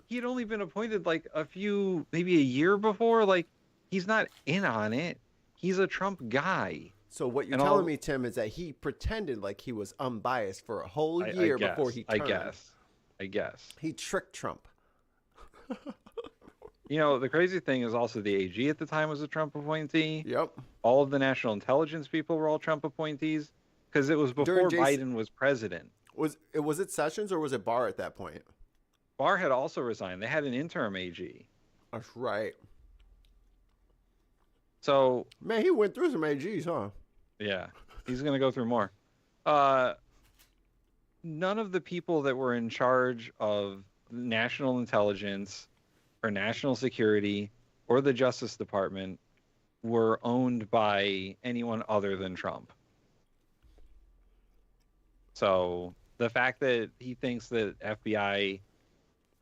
He had only been appointed like maybe a year before. Like, he's not in on it. He's a Trump guy. So what you're telling me, Tim, is that he pretended like he was unbiased for a whole year before he turned. I guess. He tricked Trump. You know, the crazy thing is also the AG at the time was a Trump appointee. Yep. All of the national intelligence people were all Trump appointees because it was before Biden was president. Was it Sessions or was it Barr at that point? Barr had also resigned. They had an interim AG. That's right. So, man, he went through some AGs, huh? Yeah, he's going to go through more. None of the people that were in charge of national intelligence or national security or the Justice Department were owned by anyone other than Trump. So the fact that he thinks that FBI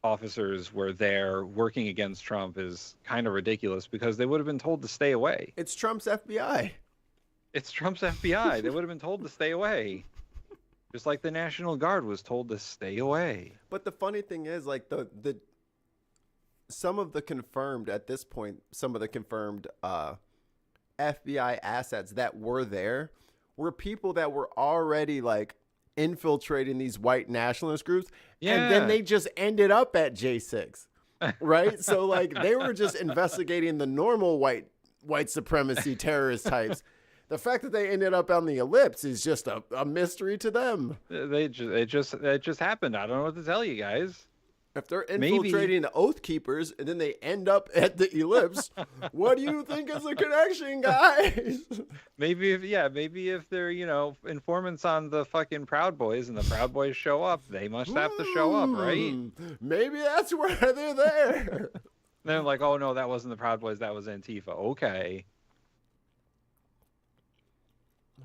officers were there working against Trump is kind of ridiculous because they would have been told to stay away. It's Trump's FBI. It's Trump's FBI. They would have been told to stay away. Just like the National Guard was told to stay away. But the funny thing is, like, some of the confirmed FBI assets that were there were people that were already, like, infiltrating these white nationalist groups, and then they just ended up at J6, right? So, like, they were just investigating the normal white supremacy terrorist types. The fact that they ended up on the ellipse is just a mystery to them. It just happened. I don't know what to tell you guys. If they're infiltrating the Oath Keepers and then they end up at the Ellipse, what do you think is the connection, guys? Maybe if they're, informants on the fucking Proud Boys and the Proud Boys show up, they must have to show up, right? Maybe that's where they're there. Then like, oh no, that wasn't the Proud Boys, that was Antifa. Okay.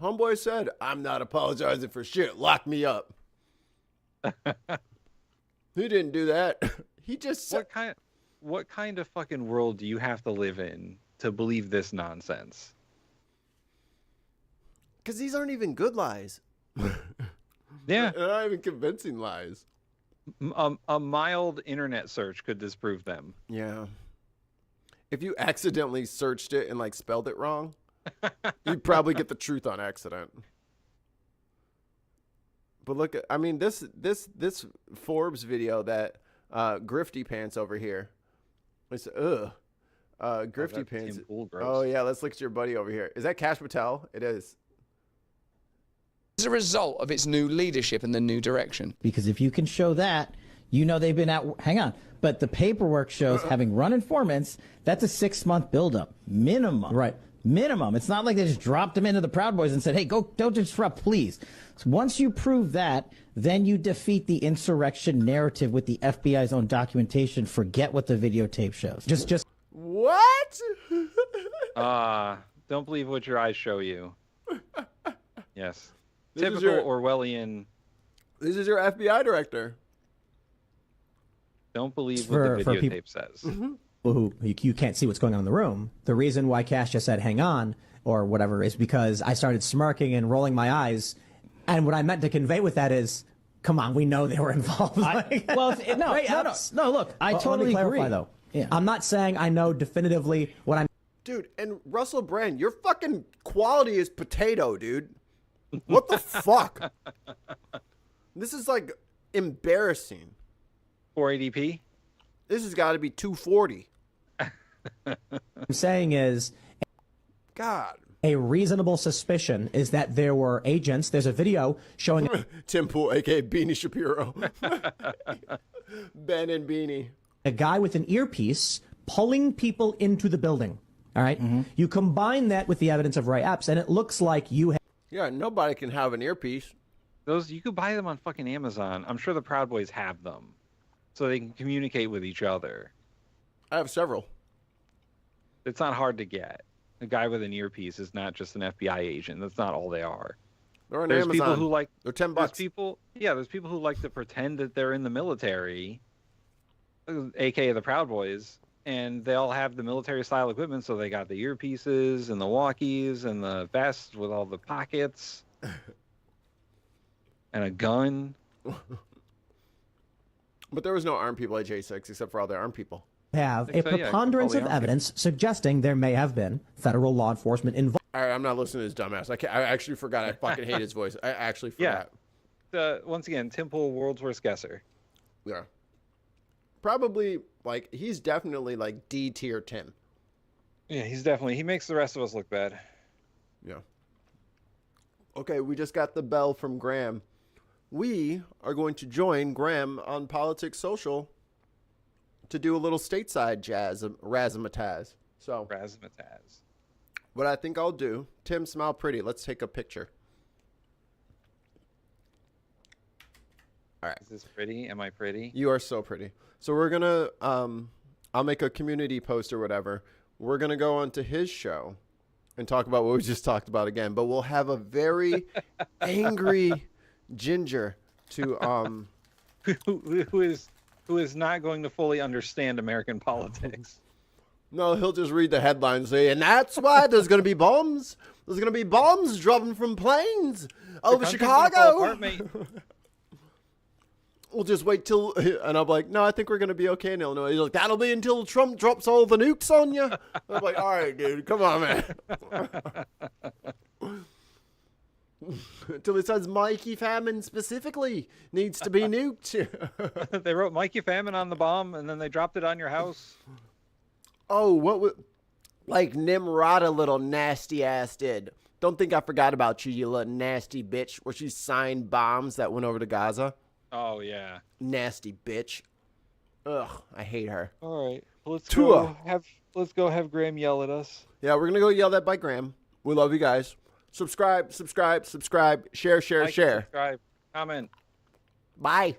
Homeboy said, I'm not apologizing for shit. Lock me up. He didn't do that. He just said... What kind of fucking world do you have to live in to believe this nonsense? Because these aren't even good lies. Yeah. They're not even convincing lies. A mild internet search could disprove them. Yeah. If you accidentally searched it and like spelled it wrong, you'd probably get the truth on accident. But look at, I mean, this Forbes video that Grifty Pants over here. It's Grifty Pants. Oh yeah, let's look at your buddy over here. Is that Cash Patel? It is. As a result of its new leadership and the new direction. Because if you can show that, they've been out. Hang on. But the paperwork shows having run informants, that's a 6-month buildup. Minimum. Right. Minimum. It's not like they just dropped them into the Proud Boys and said, hey, go, don't disrupt, please. So once you prove that, then you defeat the insurrection narrative with the FBI's own documentation. Forget what the videotape shows. Just. What? Don't believe what your eyes show you. Yes. This Typical Orwellian. This is your FBI director. Don't believe what the videotape says. Who you can't see what's going on in the room. The reason why Cash just said hang on or whatever is because I started smirking and rolling my eyes, and what I meant to convey with that is, come on, we know they were involved. No, look, I totally agree. Though. Yeah. I'm not saying I know definitively what I'm. Dude, and Russell Brand, your fucking quality is potato, dude. What the fuck? This is like embarrassing. 480p? This has got to be 240. I'm saying is, God, a reasonable suspicion is that there were agents. There's a video showing Tim Pool, aka Beanie Shapiro, Ben and Beanie, a guy with an earpiece pulling people into the building. All right, you combine that with the evidence of Ray Epps, and it looks like you. Yeah, nobody can have an earpiece. Those you could buy them on fucking Amazon. I'm sure the Proud Boys have them, so they can communicate with each other. I have several. It's not hard to get. A guy with an earpiece is not just an FBI agent. That's not all they are. They're on there's Amazon. People who like. They're $10. There's people who like to pretend that they're in the military, aka the Proud Boys, and they all have the military-style equipment. So they got the earpieces and the walkies and the vests with all the pockets, and a gun. But there was no armed people at J6 except for all the armed people. Have a preponderance of evidence suggesting there may have been federal law enforcement involved. All right, I'm not listening to this dumbass. I actually forgot. I fucking hate his voice. I actually forgot. Yeah. Once again, Tim Pool, world's worst guesser. Yeah. Probably, he's definitely, D tier Tim. Yeah, he makes the rest of us look bad. Yeah. Okay, we just got the bell from Graham. We are going to join Graham on Politics Social to do a little stateside razzmatazz. So, razzmatazz. What I think I'll do, Tim, smile pretty. Let's take a picture. All right. Is this pretty? Am I pretty? You are so pretty. So we're going to, I'll make a community post or whatever. We're going to go onto his show and talk about what we just talked about again. But we'll have a very angry ginger to, who is not going to fully understand American politics. No, he'll just read the headlines and say, and that's why there's going to be bombs. There's going to be bombs dropping from planes over Chicago. We'll just wait till, and I'm like, no, I think we're going to be okay in Illinois. He's like, that'll be until Trump drops all the nukes on you. I'm like, all right, dude, come on, man. Until it says Mikey Famine specifically needs to be nuked. They wrote Mikey Famine on the bomb, and then they dropped it on your house. Oh, what would, like Nimrod, a little nasty ass did. Don't think I forgot about you, you little nasty bitch, where she signed bombs that went over to Gaza. Oh, yeah. Nasty bitch. Ugh, I hate her. All right, let's Tua. go have Graham yell at us. Yeah, we're gonna go yell at by Graham. We love you guys. Subscribe, share, Like, share. subscribe, comment. Bye.